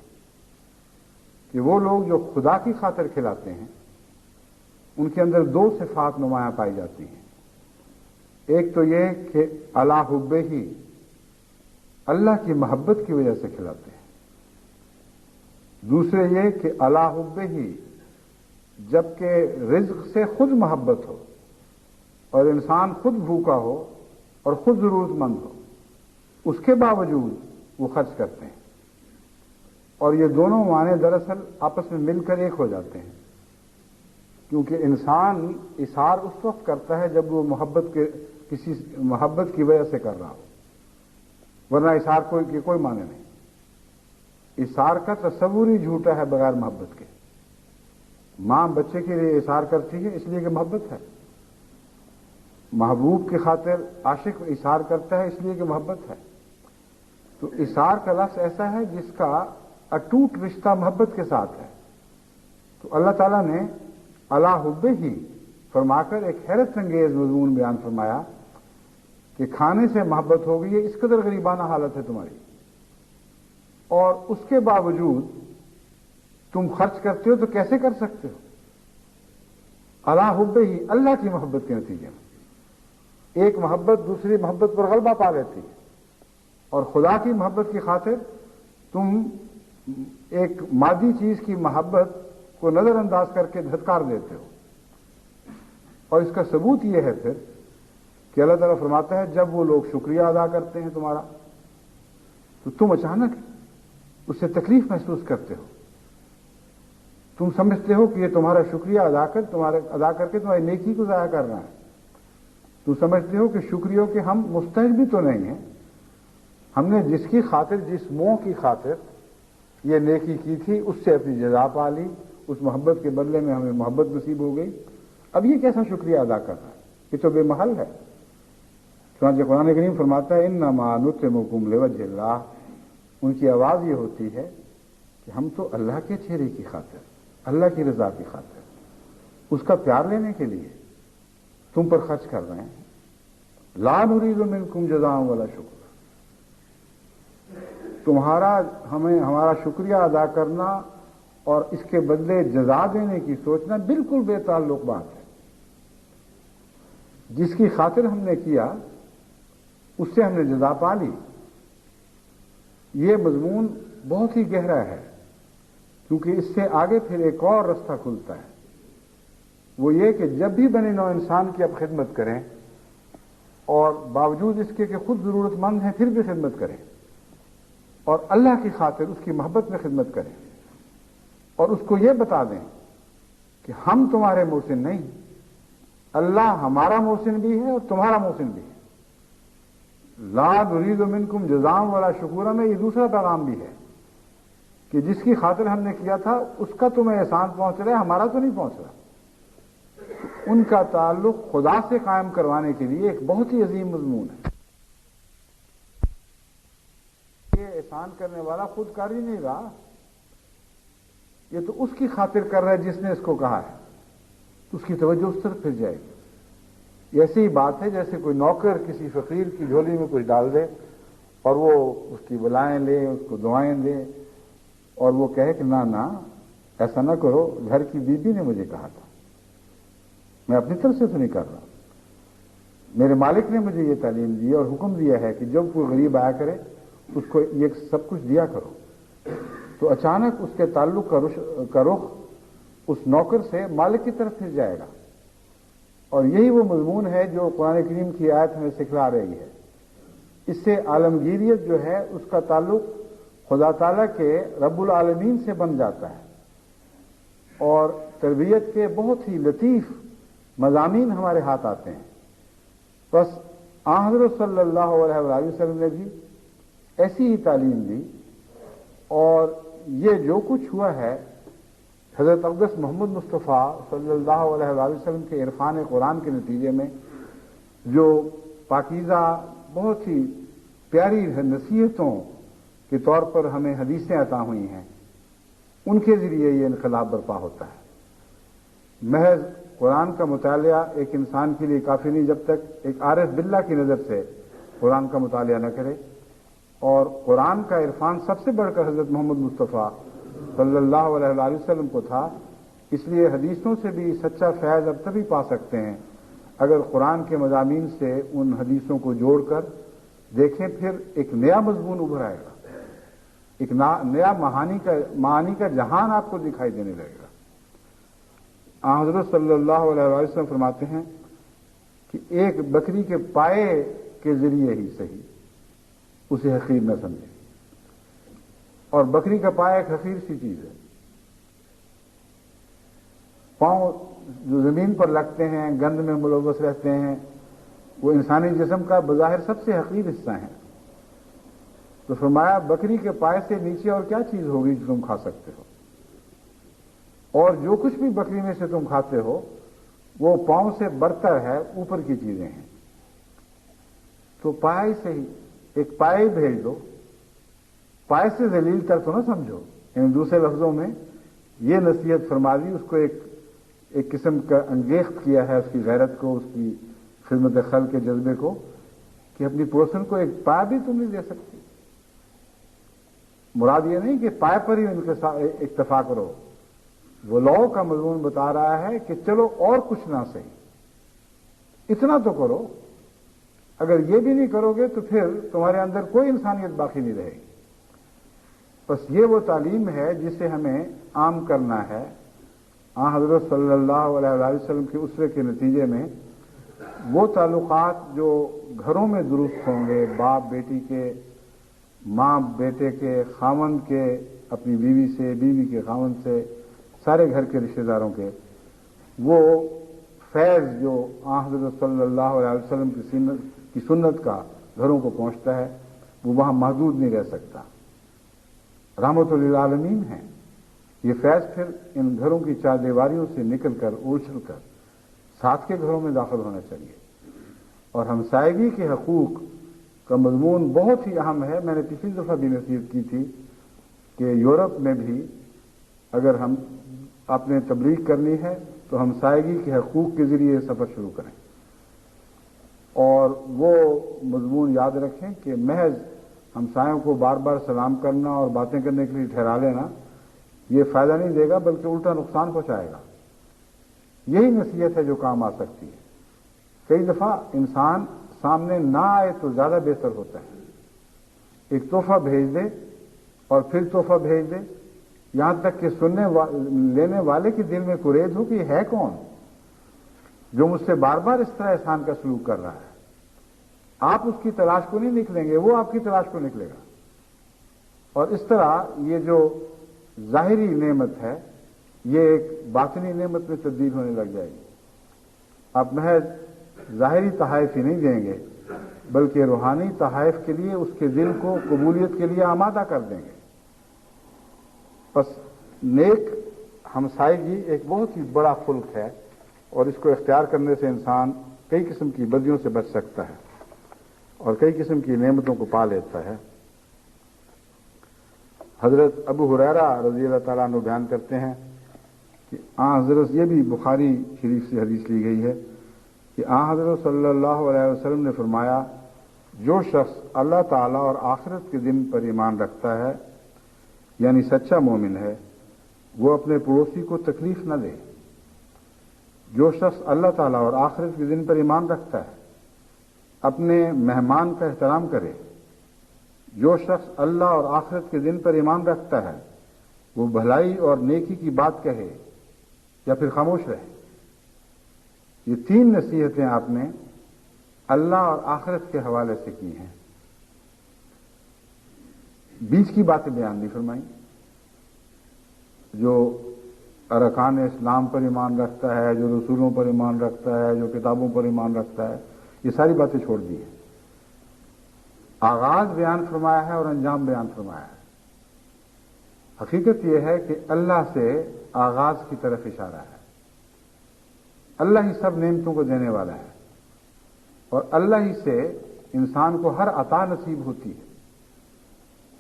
کہ وہ لوگ جو خدا کی خاطر کھلاتے ہیں ان کے اندر دو صفات نمایاں پائی جاتی ہیں۔ ایک تو یہ کہ علی حبہ، اللہ کی محبت کی وجہ سے کھلاتے ہیں۔ دوسرے یہ کہ علی حبہ، جبکہ رزق سے خود محبت ہو اور انسان خود بھوکا ہو اور خود ضرورت مند ہو، اس کے باوجود وہ خرچ کرتے ہیں۔ اور یہ دونوں معنی دراصل آپس میں مل کر ایک ہو جاتے ہیں، کیونکہ انسان اثار اس وقت کرتا ہے جب وہ کسی محبت کی وجہ سے کر رہا ہو، ورنہ اثار کوئی معنی نہیں۔ اثار کا تصور ہی جھوٹا ہے بغیر محبت کے۔ ماں بچے کے لیے اثار کرتی ہے اس لیے کہ محبت ہے، محبوب کی خاطر عاشق اثار کرتا ہے اس لیے کہ محبت ہے۔ تو اثار کا لفظ ایسا ہے جس کا اٹوٹ رشتہ محبت کے ساتھ ہے۔ تو اللہ تعالیٰ نے علی حبہ ہی فرما کر ایک حیرت انگیز مضمون بیان فرمایا کہ کھانے سے محبت ہو گئی ہے، اس قدر غریبانہ حالت ہے تمہاری، اور اس کے باوجود تم خرچ کرتے ہو تو کیسے کر سکتے ہو؟ علی حبہ ہی، اللہ کی محبت کے نتیجے میں ایک محبت دوسری محبت پر غلبہ پا لیتی ہے، اور خدا کی محبت کی خاطر تم ایک مادی چیز کی محبت کو نظر انداز کر کے دھتکار دیتے ہو۔ اور اس کا ثبوت یہ ہے پھر کہ اللہ تعالیٰ فرماتا ہے جب وہ لوگ شکریہ ادا کرتے ہیں تمہارا تو تم اچانک اس سے تکلیف محسوس کرتے ہو۔ تم سمجھتے ہو کہ یہ تمہارا شکریہ ادا کر کے تمہاری نیکی کو ضائع کر رہا ہے۔ تم سمجھتے ہو کہ شکریوں کے ہم مستحق بھی تو نہیں ہیں، ہم نے جس کی خاطر، جس موہ کی خاطر یہ نیکی کی تھی اس سے اپنی جزا پا لی، اس محبت کے بدلے میں ہمیں محبت نصیب ہو گئی، اب یہ کیسا شکریہ ادا کر رہا ہے؟ یہ تو بے محل ہے۔ چنانچہ قرآن کریم فرماتا ہے انما نطعمکم لوجہ اللہ، ان کی آواز یہ ہوتی ہے کہ ہم تو اللہ کے چہرے کی خاطر، اللہ کی رضا کی خاطر، اس کا پیار لینے کے لیے تم پر خرچ کر رہے ہیں۔ لا نريد منکم جزاء ولا شکر، ہمارا شکریہ ادا کرنا اور اس کے بدلے جزا دینے کی سوچنا بالکل بے تعلق بات ہے۔ جس کی خاطر ہم نے کیا اس سے ہم نے جزا پا لی۔ یہ مضمون بہت ہی گہرا ہے، کیونکہ اس سے آگے پھر ایک اور رستہ کھلتا ہے، وہ یہ کہ جب بھی بنی نوع انسان کی آپ خدمت کریں اور باوجود اس کے کہ خود ضرورت مند ہیں پھر بھی خدمت کریں اور اللہ کی خاطر اس کی محبت میں خدمت کریں اور اس کو یہ بتا دیں کہ ہم تمہارے محسن نہیں، اللہ ہمارا محسن بھی ہے اور تمہارا محسن بھی ہے، لا نرید منکم جزاء ولا شکورا میں یہ دوسرا پیغام بھی ہے کہ جس کی خاطر ہم نے کیا تھا اس کا تمہیں احسان پہنچ رہا ہے، ہمارا تو نہیں پہنچ رہا۔ ان کا تعلق خدا سے قائم کروانے کے لیے ایک بہت ہی عظیم مضمون ہے۔ یہ احسان کرنے والا خود کر ہی نہیں رہا، یہ تو اس کی خاطر کر رہا ہے جس نے اس کو کہا ہے، تو اس کی توجہ اس طرف پھر جائے گی۔ یہ ایسی ہی بات ہے جیسے کوئی نوکر کسی فقیر کی جھولی میں کچھ ڈال دے اور وہ اس کی بلائیں لے، اس کو دعائیں دے اور وہ کہے کہ نہ ایسا نہ کرو، گھر کی بیوی نے مجھے کہا تھا، میں اپنی طرف سے تو نہیں کر رہا، میرے مالک نے مجھے یہ تعلیم دی اور حکم دیا ہے کہ جب کوئی غریب آیا کرے اس کو یہ سب کچھ دیا کرو، تو اچانک اس کے تعلق کا رخ اس نوکر سے مالک کی طرف پھر جائے گا، اور یہی وہ مضمون ہے جو قرآن کریم کی آیت ہمیں سکھلا رہی ہے۔ اس سے عالمگیریت جو ہے اس کا تعلق خدا تعالیٰ کے رب العالمین سے بن جاتا ہے، اور تربیت کے بہت ہی لطیف مضامین ہمارے ہاتھ آتے ہیں۔ بس حضرت صلی اللہ علیہ وآلہ وسلم نے بھی ایسی ہی تعلیم دی، اور یہ جو کچھ ہوا ہے حضرت اقدس محمد مصطفیٰ صلی اللہ علیہ وآلہ وسلم کے عرفان قرآن کے نتیجے میں جو پاکیزہ بہت ہی پیاری نصیحتوں کے طور پر ہمیں حدیثیں عطا ہوئی ہیں، ان کے ذریعے یہ انقلاب برپا ہوتا ہے۔ محض قرآن کا مطالعہ ایک انسان کے لیے کافی نہیں جب تک ایک عارف باللہ کی نظر سے قرآن کا مطالعہ نہ کرے، اور قرآن کا عرفان سب سے بڑھ کر حضرت محمد مصطفیٰ صلی اللہ علیہ وآلہ وسلم کو تھا، اس لیے حدیثوں سے بھی سچا فیض اب تبھی پا سکتے ہیں اگر قرآن کے مضامین سے ان حدیثوں کو جوڑ کر دیکھیں، پھر ایک نیا مضمون ابھر آئے گا، ایک نیا معانی کا جہان آپ کو دکھائی دینے لگے گا۔ حضرت صلی اللہ علیہ وآلہ وسلم فرماتے ہیں کہ ایک بکری کے پائے کے ذریعے ہی صحیح اسے حقیر نہ سمجھے، اور بکری کا پایا ایک حقیر سی چیز ہے۔ پاؤں جو زمین پر لگتے ہیں، گند میں ملوث رہتے ہیں، وہ انسانی جسم کا بظاہر سب سے حقیر حصہ ہیں، تو فرمایا بکری کے پائے سے نیچے اور کیا چیز ہوگی جو تم کھا سکتے ہو، اور جو کچھ بھی بکری میں سے تم کھاتے ہو وہ پاؤں سے برتر ہے، اوپر کی چیزیں ہیں، تو پائے سے ہی ایک پائے بھیج دو، پائے سے ذلیل تر تو نہ سمجھو، یعنی دوسرے لفظوں میں یہ نصیحت فرما دی، اس کو ایک قسم کا انگیخت کیا ہے، اس کی غیرت کو، اس کی خدمت خلق کے جذبے کو، کہ اپنی پڑوسن کو ایک پائے بھی تم نہیں دے سکتی۔ مراد یہ نہیں کہ پائے پر ہی ان کے ساتھ اکتفا کرو، وہ لو کا مضمون بتا رہا ہے کہ چلو اور کچھ نہ صحیح اتنا تو کرو، اگر یہ بھی نہیں کرو گے تو پھر تمہارے اندر کوئی انسانیت باقی نہیں رہے گی۔ بس یہ وہ تعلیم ہے جسے ہمیں عام کرنا ہے۔ حضرت صلی اللہ علیہ وآلہ وسلم کے اسوے کے نتیجے میں وہ تعلقات جو گھروں میں درست ہوں گے، باپ بیٹی کے، ماں بیٹے کے، خاوند کے اپنی بیوی سے، بیوی کے خاوند سے، سارے گھر کے رشتہ داروں کے، وہ فیض جو حضرت صلی اللہ علیہ وسلم کی سنت کا گھروں کو پہنچتا ہے وہ وہاں محدود نہیں رہ سکتا، رحمت للعالمین ہے۔ یہ فیض پھر ان گھروں کی چار دیواریوں سے نکل کر اچھل کر ساتھ کے گھروں میں داخل ہونا چاہیے۔ اور ہمسائیگی کے حقوق کا مضمون بہت ہی اہم ہے۔ میں نے پچھلی دفعہ بھی نصیحت کی تھی کہ یورپ میں بھی اگر ہم آپ نے تبلیغ کرنی ہے تو ہمسائیگی کے حقوق کے ذریعے سفر شروع کریں، اور وہ مضمون یاد رکھیں کہ محض ہمسایوں کو بار بار سلام کرنا اور باتیں کرنے کے لیے ٹھہرا لینا یہ فائدہ نہیں دے گا، بلکہ الٹا نقصان پہنچائے گا۔ یہی نصیحت ہے جو کام آ سکتی ہے۔ کئی دفعہ انسان سامنے نہ آئے تو زیادہ بہتر ہوتا ہے، ایک تحفہ بھیج دے اور پھر تحفہ بھیج دے، یہاں تک کہ لینے والے کے دل میں کرید ہو کہ یہ ہے کون جو مجھ سے بار بار اس طرح احسان کا سلوک کر رہا ہے۔ آپ اس کی تلاش کو نہیں نکلیں گے، وہ آپ کی تلاش کو نکلے گا، اور اس طرح یہ جو ظاہری نعمت ہے یہ ایک باطنی نعمت میں تبدیل ہونے لگ جائے گی۔ آپ محض ظاہری تحائف ہی نہیں دیں گے بلکہ روحانی تحائف کے لیے اس کے دل کو قبولیت کے لیے آمادہ کر دیں گے۔ بس نیک ہمسائیگی ایک بہت ہی بڑا خلق ہے، اور اس کو اختیار کرنے سے انسان کئی قسم کی بدیوں سے بچ سکتا ہے اور کئی قسم کی نعمتوں کو پا لیتا ہے۔ حضرت ابو ہریرہ رضی اللہ تعالیٰ عنہ بیان کرتے ہیں کہ حضرت، یہ بھی بخاری شریف سے حدیث لی گئی ہے کہ حضرت صلی اللہ علیہ وسلم نے فرمایا، جو شخص اللہ تعالیٰ اور آخرت کے دن پر ایمان رکھتا ہے یعنی سچا مومن ہے، وہ اپنے پڑوسی کو تکلیف نہ دے۔ جو شخص اللہ تعالیٰ اور آخرت کے دن پر ایمان رکھتا ہے اپنے مہمان کا احترام کرے۔ جو شخص اللہ اور آخرت کے دن پر ایمان رکھتا ہے وہ بھلائی اور نیکی کی بات کہے یا پھر خاموش رہے۔ یہ 3 نصیحتیں آپ نے اللہ اور آخرت کے حوالے سے کی ہیں، بیچ کی باتیں بیان نہیں فرمائی۔ جو ارکان اسلام پر ایمان رکھتا ہے، جو رسولوں پر ایمان رکھتا ہے، جو کتابوں پر ایمان رکھتا ہے، یہ ساری باتیں چھوڑ دی ہیں۔ آغاز بیان فرمایا ہے اور انجام بیان فرمایا ہے۔ حقیقت یہ ہے کہ اللہ سے آغاز کی طرف اشارہ ہے۔ اللہ ہی سب نعمتوں کو دینے والا ہے، اور اللہ ہی سے انسان کو ہر عطا نصیب ہوتی ہے،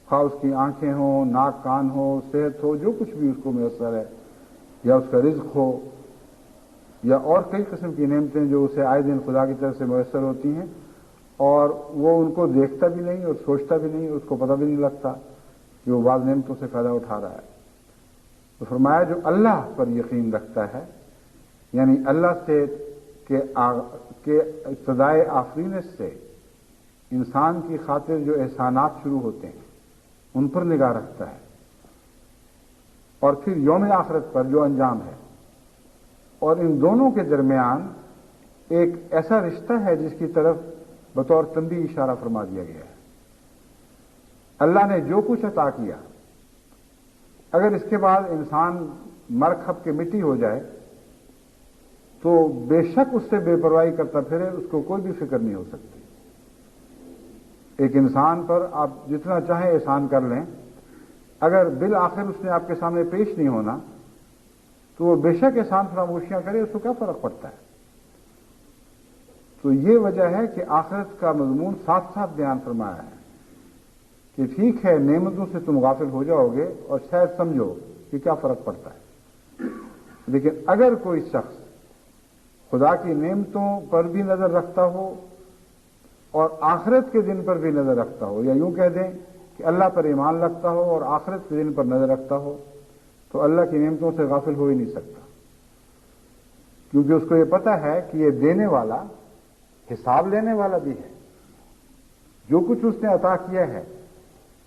خواہ اس کی آنکھیں ہوں، ناک کان ہو، صحت ہو، جو کچھ بھی اس کو میسر ہے، یا اس کا رزق ہو، یا اور کئی قسم کی نعمتیں جو اسے آئے دن خدا کی طرف سے میسر ہوتی ہیں، اور وہ ان کو دیکھتا بھی نہیں اور سوچتا بھی نہیں، اس کو پتہ بھی نہیں لگتا کہ وہ بعض نعمتوں سے فائدہ اٹھا رہا ہے۔ تو فرمایا جو اللہ پر یقین رکھتا ہے، یعنی اللہ سے کہ ابتدائے آفرینش سے انسان کی خاطر جو احسانات شروع ہوتے ہیں ان پر نگاہ رکھتا ہے، اور پھر یوم آخرت پر جو انجام ہے، اور ان دونوں کے درمیان ایک ایسا رشتہ ہے جس کی طرف بطور تنبیہ اشارہ فرما دیا گیا ہے۔ اللہ نے جو کچھ عطا کیا، اگر اس کے بعد انسان مر کھپ کے مٹی ہو جائے تو بے شک اس سے بے پرواہی کرتا پھرے، اس کو کوئی بھی فکر نہیں ہو سکتی۔ ایک انسان پر آپ جتنا چاہیں احسان کر لیں، اگر بالآخر اس نے آپ کے سامنے پیش نہیں ہونا تو وہ بے شک احسان فراموشیاں کرے، اس کو کیا فرق پڑتا ہے؟ تو یہ وجہ ہے کہ آخرت کا مضمون ساتھ ساتھ بیان فرمایا ہے کہ ٹھیک ہے نعمتوں سے تم غافل ہو جاؤ گے اور شاید سمجھو کہ کیا فرق پڑتا ہے، لیکن اگر کوئی شخص خدا کی نعمتوں پر بھی نظر رکھتا ہو اور آخرت کے دن پر بھی نظر رکھتا ہو، یا یوں کہہ دیں کہ اللہ پر ایمان رکھتا ہو اور آخرت کے دن پر نظر رکھتا ہو، تو اللہ کی نعمتوں سے غافل ہو ہی نہیں سکتا، کیونکہ اس کو یہ پتہ ہے کہ یہ دینے والا حساب لینے والا بھی ہے۔ جو کچھ اس نے عطا کیا ہے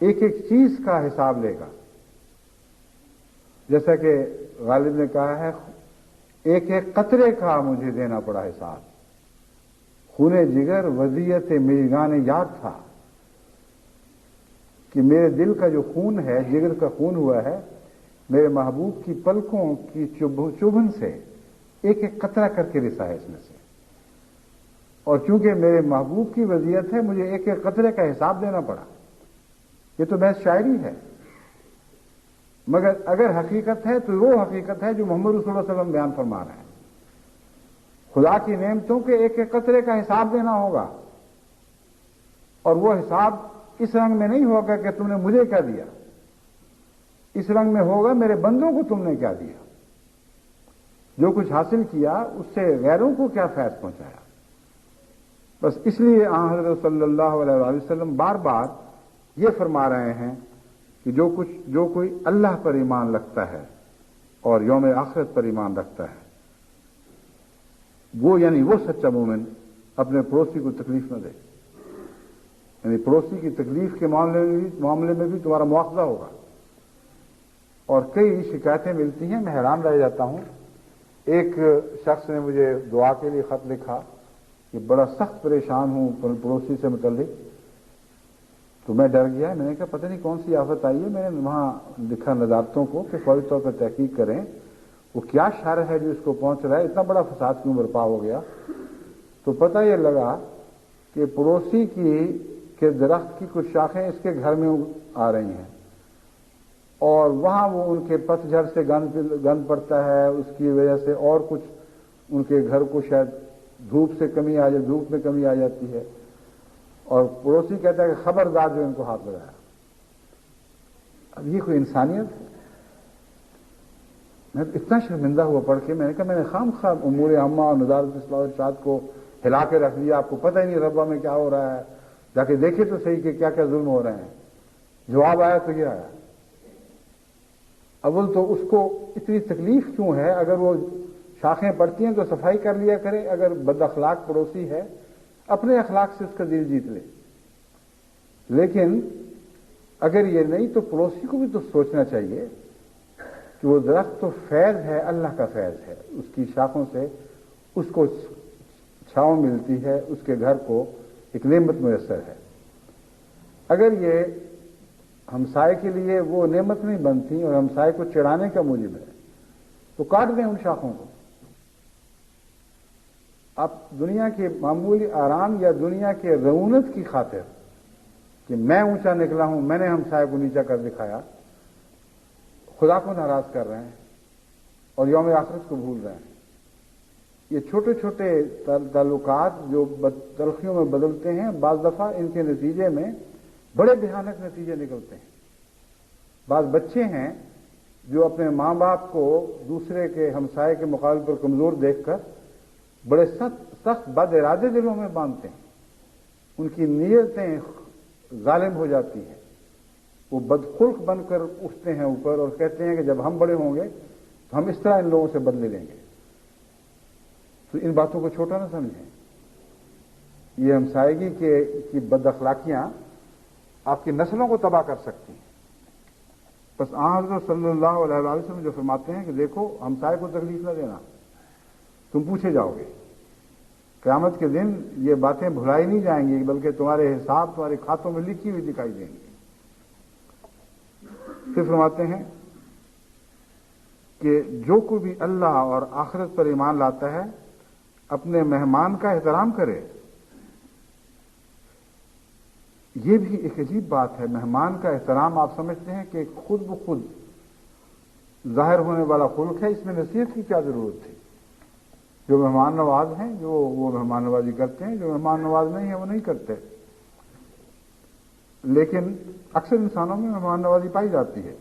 ایک ایک چیز کا حساب لے گا، جیسا کہ غالب نے کہا ہے، ایک ایک قطرے کا مجھے دینا پڑا حساب، خون جگر وضیعت میگان یاد تھا، کہ میرے دل کا جو خون ہے، جگر کا خون ہوا ہے، میرے محبوب کی پلکوں کی چبھن سے ایک ایک قطرہ کر کے رسا ہے اس میں سے، اور چونکہ میرے محبوب کی وضعیت ہے مجھے ایک ایک قطرے کا حساب دینا پڑا۔ یہ تو بحث شاعری ہے، مگر اگر حقیقت ہے تو وہ حقیقت ہے جو محمد رسول اللہ صلی اللہ علیہ وسلم بیان فرما رہے ہیں۔ خدا کی نعمتوں کے ایک ایک قطرے کا حساب دینا ہوگا، اور وہ حساب اس رنگ میں نہیں ہوگا کہ تم نے مجھے کیا دیا، اس رنگ میں ہوگا میرے بندوں کو تم نے کیا دیا، جو کچھ حاصل کیا اس سے غیروں کو کیا فیض پہنچایا۔ بس اس لیے حضرت صلی اللہ علیہ وسلم بار بار یہ فرما رہے ہیں کہ جو کوئی اللہ پر ایمان رکھتا ہے اور یوم آخرت پر ایمان رکھتا ہے، وہ یعنی وہ سچا مومن اپنے پڑوسی کو تکلیف نہ دے، یعنی پڑوسی کی تکلیف کے معاملے میں بھی تمہارا مواخذہ ہوگا۔ اور کئی شکایتیں ملتی ہیں، میں حیران رہ جاتا ہوں۔ ایک شخص نے مجھے دعا کے لیے خط لکھا کہ بڑا سخت پریشان ہوں پڑوسی سے متعلق، تو میں ڈر گیا، میں نے کہا پتہ نہیں کون سی آفت آئی ہے۔ میں نے وہاں لکھا نظارتوں کو کہ فوری طور پر تحقیق کریں وہ کیا شر ہے جو اس کو پہنچ رہا ہے، اتنا بڑا فساد کیوں برپا ہو گیا۔ تو پتہ یہ لگا کہ پڑوسی کے درخت کی کچھ شاخیں اس کے گھر میں آ رہی ہیں، اور وہاں وہ ان کے پت جھڑ سے گند پڑتا ہے، اس کی وجہ سے اور کچھ ان کے گھر کو شاید دھوپ میں کمی آ جاتی ہے، اور پڑوسی کہتا ہے کہ خبردار جو ان کو ہاتھ لگایا۔ اب یہ کوئی انسانیت؟ میں اتنا شرمندہ ہوا پڑھ کے، میں نے کہا میں نے خام خواہ امور عامہ اور نظارت اصلاح و ارشاد کو ہلا کے رکھ دیا، آپ کو پتہ ہی نہیں ربوہ میں کیا ہو رہا ہے، جا کے دیکھے تو صحیح کہ کیا کیا ظلم ہو رہے ہیں۔ جواب آیا تو یہ آیا، اول تو اس کو اتنی تکلیف کیوں ہے؟ اگر وہ شاخیں پڑتی ہیں تو صفائی کر لیا کرے، اگر بد اخلاق پڑوسی ہے اپنے اخلاق سے اس کا دل جیت لے، لیکن اگر یہ نہیں تو پڑوسی کو بھی تو سوچنا چاہیے کہ وہ درخت تو فیض ہے، اللہ کا فیض ہے، اس کی شاخوں سے اس کو چھاؤں ملتی ہے، اس کے گھر کو ایک نعمت میسر ہے۔ اگر یہ ہمسائے کے لیے وہ نعمت نہیں بنتی اور ہمسائے کو چڑھانے کا موجب ہے تو کاٹ دیں ان شاخوں کو۔ اب دنیا کے معمولی آرام یا دنیا کے رعونت کی خاطر کہ میں اونچا نکلا ہوں، میں نے ہمسائے کو نیچا کر دکھایا، خدا کو ناراض کر رہے ہیں اور یوم آخرت کو بھول رہے ہیں۔ یہ چھوٹے چھوٹے تعلقات جو تلخیوں میں بدلتے ہیں، بعض دفعہ ان کے نتیجے میں بڑے بھیانک نتیجے نکلتے ہیں۔ بعض بچے ہیں جو اپنے ماں باپ کو دوسرے کے ہمسائے کے مقابلے پر کمزور دیکھ کر بڑے سخت بد ارادے دلوں میں باندھتے ہیں، ان کی نیتیں ظالم ہو جاتی ہیں، وہ بدخلق بن کر اٹھتے ہیں اوپر اور کہتے ہیں کہ جب ہم بڑے ہوں گے تو ہم اس طرح ان لوگوں سے بدلے لیں گے۔ تو ان باتوں کو چھوٹا نہ سمجھیں، یہ ہمسائیگی کی بد اخلاقیاں آپ کی نسلوں کو تباہ کر سکتی ہیں۔ بس حضرت صلی اللہ علیہ وسلم جو فرماتے ہیں کہ دیکھو ہمسائے کو تکلیف نہ دینا، تم پوچھے جاؤ گے، قیامت کے دن یہ باتیں بھلائی نہیں جائیں گی بلکہ تمہارے حساب تمہارے کھاتوں میں لکھی ہوئی دکھائی دیں گی۔ پھر فرماتے ہیں کہ جو کوئی بھی اللہ اور آخرت پر ایمان لاتا ہے اپنے مہمان کا احترام کرے۔ یہ بھی ایک عجیب بات ہے، مہمان کا احترام آپ سمجھتے ہیں کہ خود بخود ظاہر ہونے والا خلق ہے، اس میں نصیحت کی کیا ضرورت تھی؟ جو مہمان نواز ہیں وہ مہمان نوازی کرتے ہیں، جو مہمان نواز نہیں ہیں وہ نہیں کرتے، لیکن اکثر انسانوں میں مہمان نوازی پائی جاتی ہے۔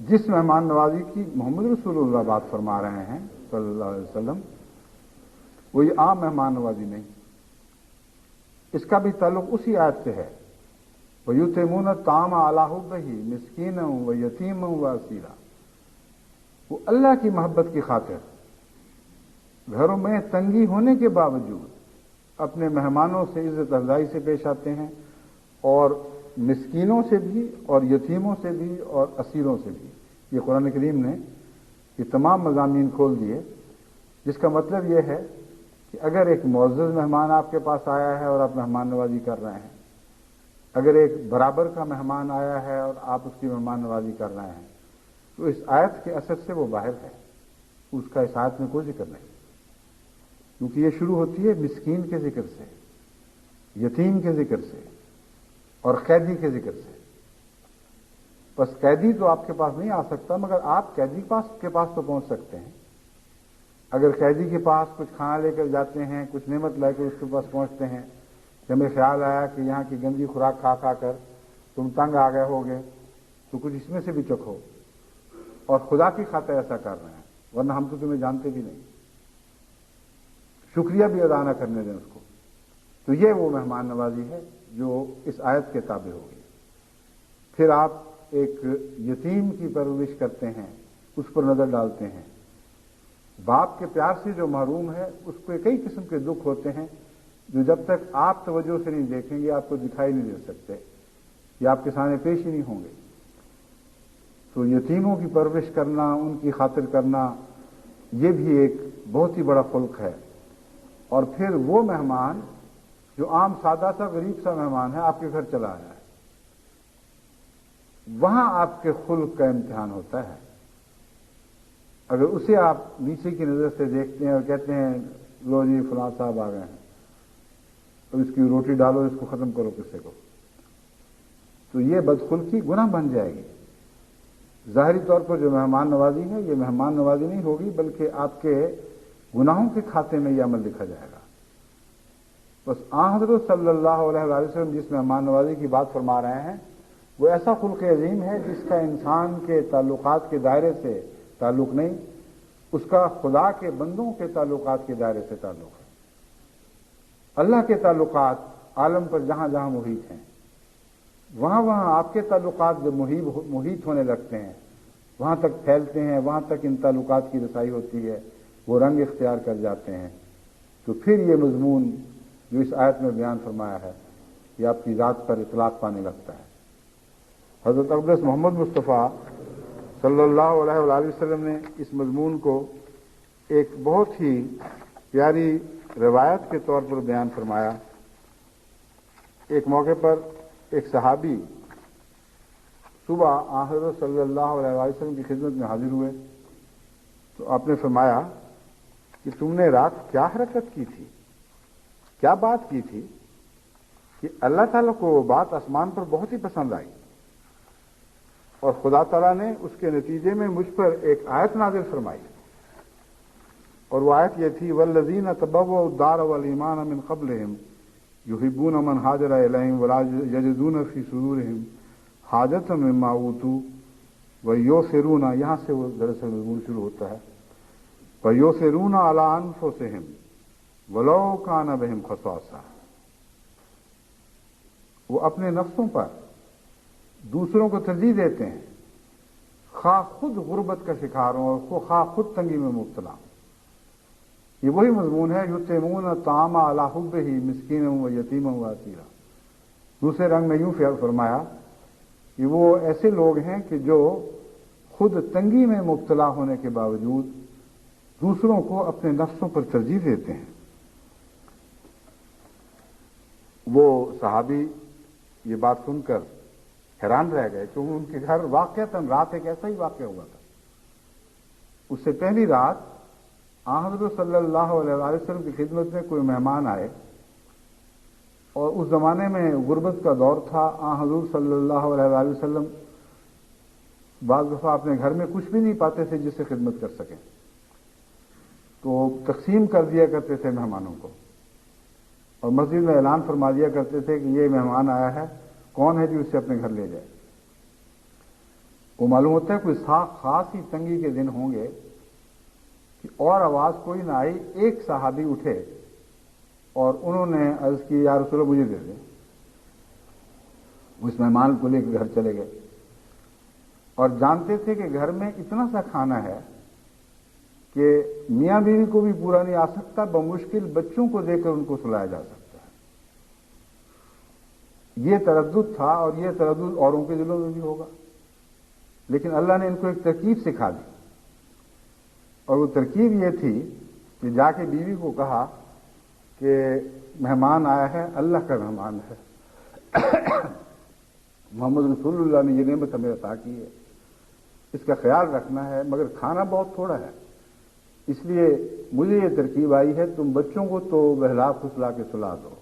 جس مہمان نوازی کی محمد رسول اللہ بات فرما رہے ہیں صلی اللہ علیہ وسلم، وہ یہ عام مہمان نوازی نہیں، اس کا بھی تعلق اسی آیت سے ہے، وَيُطْعِمُونَ الطَّعَامَ عَلَىٰ حُبِّهِ مِسْكِينًا وَيَتِيمًا وَأَسِيرًا۔ وہ اللہ کی محبت کی خاطر گھروں میں تنگی ہونے کے باوجود اپنے مہمانوں سے عزت افزائی سے پیش آتے ہیں، اور مسکینوں سے بھی اور یتیموں سے بھی اور اسیروں سے بھی۔ یہ قرآن کریم نے یہ تمام مضامین کھول دیے، جس کا مطلب یہ ہے کہ اگر ایک معزز مہمان آپ کے پاس آیا ہے اور آپ مہمان نوازی کر رہے ہیں، اگر ایک برابر کا مہمان آیا ہے اور آپ اس کی مہمان نوازی کر رہے ہیں، تو اس آیت کے اثر سے وہ باہر ہے، اس کا اس آیت میں کوئی ذکر نہیں، کیونکہ یہ شروع ہوتی ہے مسکین کے ذکر سے، یتیم کے ذکر سے اور قیدی کے ذکر سے۔ بس قیدی تو آپ کے پاس نہیں آ سکتا، مگر آپ قیدی کے پاس تو پہنچ سکتے ہیں۔ اگر قیدی کے پاس کچھ کھانا لے کر جاتے ہیں، کچھ نعمت لے کر اس کے پاس پہنچتے ہیں کہ ہمیں خیال آیا کہ یہاں کی گندی خوراک کھا کھا کر تم تنگ آ گئے ہوگے تو کچھ اس میں سے بھی چکھو، اور خدا کی خاطر ایسا کر رہے ہیں، ورنہ ہم تو تمہیں جانتے بھی نہیں، شکریہ بھی ادا نہ کرنے دیں اس کو۔ تو یہ وہ مہمان نوازی ہے جو اس آیت کے تابع ہوگی۔ پھر آپ ایک یتیم کی پرورش کرتے ہیں، اس پر نظر ڈالتے ہیں، باپ کے پیار سے جو محروم ہے اس کو کئی قسم کے دکھ ہوتے ہیں جو جب تک آپ توجہ سے نہیں دیکھیں گے آپ کو دکھائی نہیں دے سکتے، یا آپ کے سامنے پیش ہی نہیں ہوں گے۔ تو یتیموں کی پرورش کرنا، ان کی خاطر کرنا، یہ بھی ایک بہت ہی بڑا خلق ہے۔ اور پھر وہ مہمان جو عام سادہ سا غریب سا مہمان ہے، آپ کے گھر چلا آیا ہے، وہاں آپ کے خلق کا امتحان ہوتا ہے۔ اگر اسے آپ نیچے کی نظر سے دیکھتے ہیں اور کہتے ہیں لو جی فلاں صاحب آ گئے ہیں، اب اس کی روٹی ڈالو، اس کو ختم کرو قصے کو، تو یہ بدخلقی گناہ بن جائے گی۔ ظاہری طور پر جو مہمان نوازی ہے، یہ مہمان نوازی نہیں ہوگی، بلکہ آپ کے گناہوں کے کھاتے میں یہ عمل لکھا جائے گا۔ بس حضرت صلی اللہ علیہ وآلہ وسلم جس مہمان نوازی کی بات فرما رہے ہیں، وہ ایسا خلق عظیم ہے جس کا انسان کے تعلقات کے دائرے سے تعلق نہیں، اس کا خدا کے بندوں کے تعلقات کے دائرے سے تعلق ہے۔ اللہ کے تعلقات عالم پر جہاں جہاں محیط ہیں، وہاں وہاں آپ کے تعلقات جب محیط ہونے لگتے ہیں، وہاں تک پھیلتے ہیں، وہاں تک ان تعلقات کی رسائی ہوتی ہے، وہ رنگ اختیار کر جاتے ہیں، تو پھر یہ مضمون جو اس آیت میں بیان فرمایا ہے یہ آپ کی ذات پر اطلاق پانے لگتا ہے۔ حضرت اقدس محمد مصطفیٰ صلی اللہ علیہ وآلہ وسلم نے اس مضمون کو ایک بہت ہی پیاری روایت کے طور پر بیان فرمایا۔ ایک موقع پر ایک صحابی صبح حضرت صلی اللہ علیہ وآلہ وسلم کی خدمت میں حاضر ہوئے تو آپ نے فرمایا کہ تم نے رات کیا حرکت کی تھی، کیا بات کی تھی کہ اللہ تعالیٰ کو وہ بات آسمان پر بہت ہی پسند آئی، اور خدا تعالیٰ نے اس کے نتیجے میں مجھ پر ایک آیت نازل فرمائی، اور وہ آیت یہ تھی والذین تبوؤا الدار والایمان من قبلہم یحبون من ہاجر الیہم ولا یجدون فی صدورہم حاجۃ مما اوتوا ویؤثرون، یہاں سے وہ دراصل مضمون شروع ہوتا ہے، ویؤثرون علی انفسہم ولو کان بہم خصاصہ، وہ اپنے نفسوں پر دوسروں کو ترجیح دیتے ہیں، خواہ خود غربت کا شکار ہوں اور خواہ خود تنگی میں مبتلا ہوں۔ یہ وہی مضمون ہے یطعمون الطعام علی حبہ مسکینا و یتیما و اسیرا۔ دوسرے رنگ میں یوں فرمایا کہ وہ ایسے لوگ ہیں کہ جو خود تنگی میں مبتلا ہونے کے باوجود دوسروں کو اپنے نفسوں پر ترجیح دیتے ہیں۔ وہ صحابی یہ بات سن کر حیران رہ گئے، کیونکہ ان کے گھر واقعتاً رات ایک ایسا ہی واقعہ ہوا تھا۔ اس سے پہلی رات حضرت صلی اللہ علیہ وآلہ وسلم کی خدمت میں کوئی مہمان آئے، اور اس زمانے میں غربت کا دور تھا۔ حضور صلی اللہ علیہ وآلہ وسلم بعض دفعہ اپنے گھر میں کچھ بھی نہیں پاتے تھے جس سے خدمت کر سکیں، تو تقسیم کر دیا کرتے تھے مہمانوں کو، اور مسجد میں اعلان فرما دیا کرتے تھے کہ یہ مہمان آیا ہے، کون ہے جو اسے اپنے گھر لے جائے۔ وہ معلوم ہوتا ہے کوئی خاص ہی تنگی کے دن ہوں گے کہ اور آواز کوئی نہ آئی، ایک صحابی اٹھے اور انہوں نے عرض کی یا رسول اللہ مجھے دے دیں۔ اس مہمان کو لے کے گھر چلے گئے، اور جانتے تھے کہ گھر میں اتنا سا کھانا ہے کہ میاں بیوی کو بھی پورا نہیں آ سکتا، بمشکل بچوں کو دے کر ان کو سلایا جا سکتا ہے۔ یہ تردد تھا، اور یہ تردد اوروں کے دلوں میں بھی ہوگا، لیکن اللہ نے ان کو ایک ترکیب سکھا دی، اور وہ ترکیب یہ تھی کہ جا کے بیوی کو کہا کہ مہمان آیا ہے، اللہ کا مہمان ہے، محمد رسول اللہ نے یہ نعمت ہمیں عطا کی ہے، اس کا خیال رکھنا ہے، مگر کھانا بہت تھوڑا ہے، اس لیے مجھے یہ ترکیب آئی ہے، تم بچوں کو تو بہلا پھسلا کے سلا دو،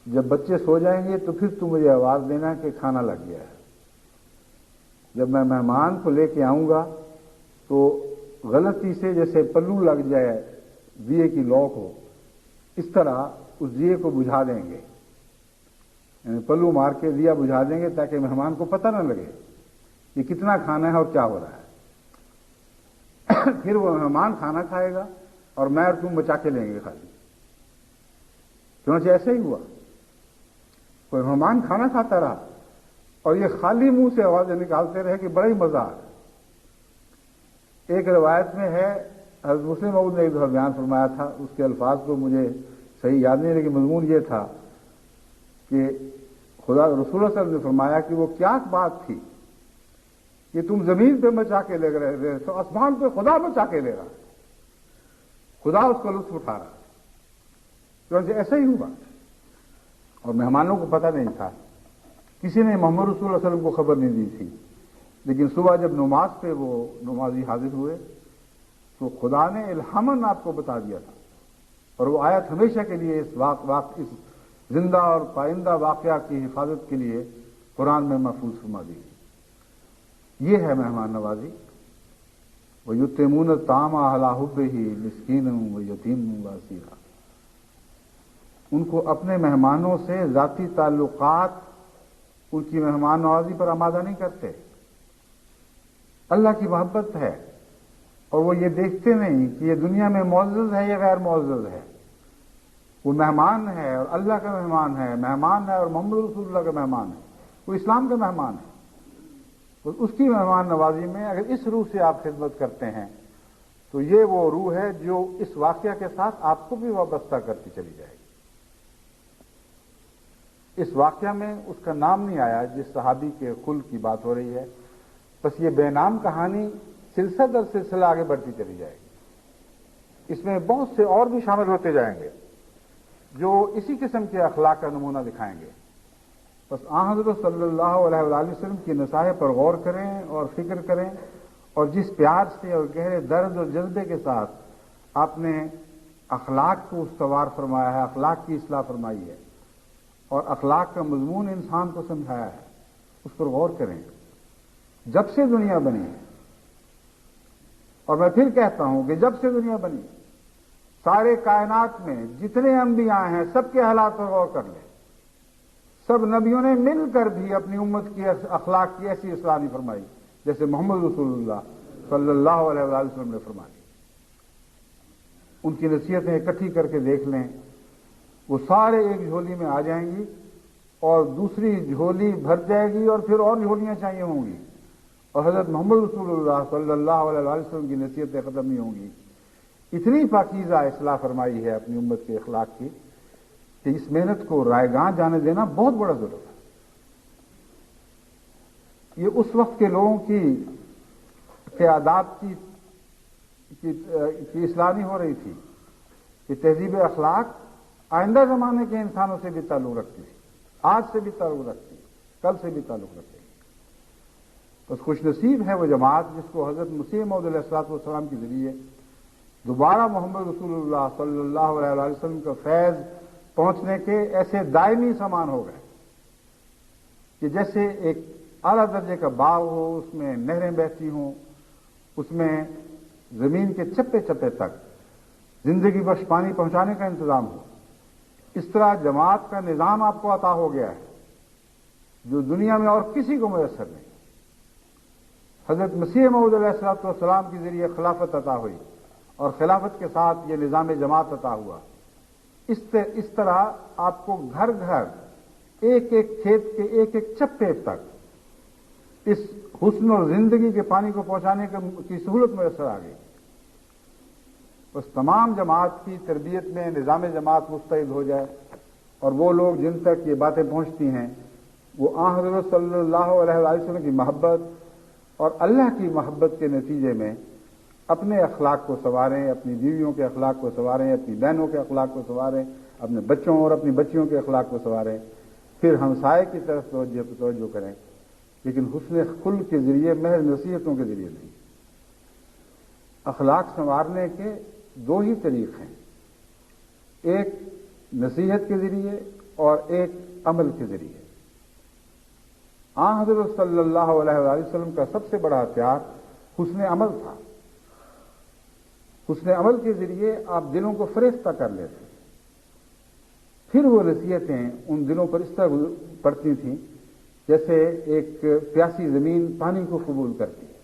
جب بچے سو جائیں گے تو پھر تم مجھے آواز دینا کہ کھانا لگ گیا ہے۔ جب میں مہمان کو لے کے آؤں گا تو غلطی سے جیسے پلو لگ جائے دیے کی لو کو، اس طرح اس دیے کو بجھا دیں گے، یعنی پلو مار کے دیا بجھا دیں گے تاکہ مہمان کو پتہ نہ لگے کہ کتنا کھانا ہے اور کیا ہو رہا ہے۔ پھر وہ مہمان کھانا کھائے گا اور میں اور تم بچا کے لیں گے خالی۔ چنانچہ ایسے ہی ہوا، کوئی مہمان کھانا کھاتا رہا اور یہ خالی منہ سے آوازیں نکالتے رہے کہ بڑا ہی مزہ آ رہا ہے۔ ایک روایت میں ہے، حضرت مسلم موعود نے ایک دفعہ بیان فرمایا تھا، اس کے الفاظ کو مجھے صحیح یاد نہیں، لیکن مضمون یہ تھا کہ خدا رسول اللہ صلی اللہ علیہ وسلم نے فرمایا کہ وہ کیا بات تھی کہ تم زمین پہ مچا کے لے رہے تو آسمان پہ خدا مچا کے لے رہا ہے، خدا اس کا لطف اٹھا رہا ہے۔ تو ایسا ہی ہوا، اور مہمانوں کو پتہ نہیں تھا، کسی نے محمد رسول اللہ علیہ وسلم کو خبر نہیں دی تھی، لیکن صبح جب نماز پہ وہ نمازی حاضر ہوئے تو خدا نے الہاماً آپ کو بتا دیا تھا، اور وہ آیت ہمیشہ کے لیے اس زندہ اور پائندہ واقعہ کی حفاظت کے لیے قرآن میں محفوظ فرما دی گئی۔ یہ ہے مہمان نوازی۔ وَيُطْعِمُونَ الطَّعَامَ عَلَىٰ حُبِّهِ مِسْكِينًا وَيَتِيمًا وَأَسِيرًا۔ ان کو اپنے مہمانوں سے ذاتی تعلقات ان کی مہمان نوازی پر آمادہ نہیں کرتے۔ اللہ کی محبت ہے، اور وہ یہ دیکھتے نہیں کہ یہ دنیا میں معزز ہے یا غیر معزز ہے، وہ مہمان ہے اور اللہ کا مہمان ہے اور محمد رسول اللہ کا مہمان ہے، وہ اسلام کا مہمان ہے۔ اس کی مہمان نوازی میں اگر اس روح سے آپ خدمت کرتے ہیں تو یہ وہ روح ہے جو اس واقعہ کے ساتھ آپ کو بھی وابستہ کرتی چلی جائے گی۔ اس واقعہ میں اس کا نام نہیں آیا جس صحابی کے خلق کی بات ہو رہی ہے، بس یہ بے نام کہانی سلسلہ در سلسلہ آگے بڑھتی چلی جائے گی۔ اس میں بہت سے اور بھی شامل ہوتے جائیں گے جو اسی قسم کے اخلاق کا نمونہ دکھائیں گے۔ بس حضرت صلی اللہ علیہ وآلہ وسلم کی نصائح پر غور کریں اور فکر کریں، اور جس پیار سے اور گہرے درد اور جذبے کے ساتھ آپ نے اخلاق کو استوار فرمایا ہے، اخلاق کی اصلاح فرمائی ہے، اور اخلاق کا مضمون انسان کو سمجھایا ہے، اس پر غور کریں۔ جب سے دنیا بنی ہے، اور میں پھر کہتا ہوں کہ جب سے دنیا بنی سارے کائنات میں جتنے انبیاء ہیں سب کے حالات پر غور کر لیں، سب نبیوں نے مل کر بھی اپنی امت کی اخلاق کی ایسی اصلاح نہیں فرمائی جیسے محمد رسول اللہ صلی اللہ علیہ وآلہ وسلم نے فرمائی۔ ان کی نصیحتیں اکٹھی کر کے دیکھ لیں، وہ سارے ایک جھولی میں آ جائیں گی، اور دوسری جھولی بھر جائے گی، اور پھر اور جھولیاں چاہیے ہوں گی، اور حضرت محمد رسول اللہ صلی اللہ علیہ وآلہ وسلم کی نصیحتیں ختم نہیں ہوں گی۔ اتنی پاکیزہ اصلاح فرمائی ہے اپنی امت کے اخلاق کی کہ اس محنت کو رائے گاں جانے دینا بہت بڑا ضرورت ہے۔ یہ اس وقت کے لوگوں کی عادات کی اصلاح نہیں ہو رہی تھی، کہ تہذیب اخلاق آئندہ زمانے کے انسانوں سے بھی تعلق رکھتی تھی، آج سے بھی تعلق رکھتی ہے، کل سے بھی تعلق رکھتی ہے۔ بس خوش نصیب ہے وہ جماعت جس کو حضرت مسیح موعود علیہ الصلوۃ والسلام کے ذریعے دوبارہ محمد رسول اللہ صلی اللہ علیہ وآلہ وسلم کا فیض پہنچنے کے ایسے دائمی سامان ہو گئے کہ جیسے ایک اعلیٰ درجے کا باغ ہو، اس میں نہریں بہتی ہوں، اس میں زمین کے چپے چپے تک زندگی بخش پانی پہنچانے کا انتظام ہو، اس طرح جماعت کا نظام آپ کو عطا ہو گیا ہے جو دنیا میں اور کسی کو میسر نہیں۔ حضرت مسیح موعود علیہ الصلوۃ والسلام کے ذریعے خلافت عطا ہوئی، اور خلافت کے ساتھ یہ نظام جماعت عطا ہوا۔ اس طرح آپ کو گھر گھر ایک ایک کھیت کے ایک ایک چپے تک اس حسن اور زندگی کے پانی کو پہنچانے کی سہولت میسر آ گئی۔ بس تمام جماعت کی تربیت میں نظام جماعت مستعد ہو جائے، اور وہ لوگ جن تک یہ باتیں پہنچتی ہیں وہ حضرت صلی اللہ علیہ وآلہ وسلم کی محبت اور اللہ کی محبت کے نتیجے میں اپنے اخلاق کو سنواریں، اپنی بیویوں کے اخلاق کو سنواریں، اپنی بہنوں کے اخلاق کو سنواریں، اپنے بچوں اور اپنی بچیوں کے اخلاق کو سنواریں، پھر ہمسائے کی طرف توجہ کریں، لیکن حسن خلق کے ذریعے، محض نصیحتوں کے ذریعے نہیں۔ اخلاق سنوارنے کے دو ہی طریق ہیں، ایک نصیحت کے ذریعے اور ایک عمل کے ذریعے۔ حضرت صلی اللہ علیہ وآلہ وسلم کا سب سے بڑا ہتھیار حسن عمل تھا۔ حسن عمل کے ذریعے آپ دلوں کو فریفتہ کر لیتے، پھر وہ نصیحتیں ان دلوں پر اس طرح پڑتی تھیں جیسے ایک پیاسی زمین پانی کو قبول کرتی ہے،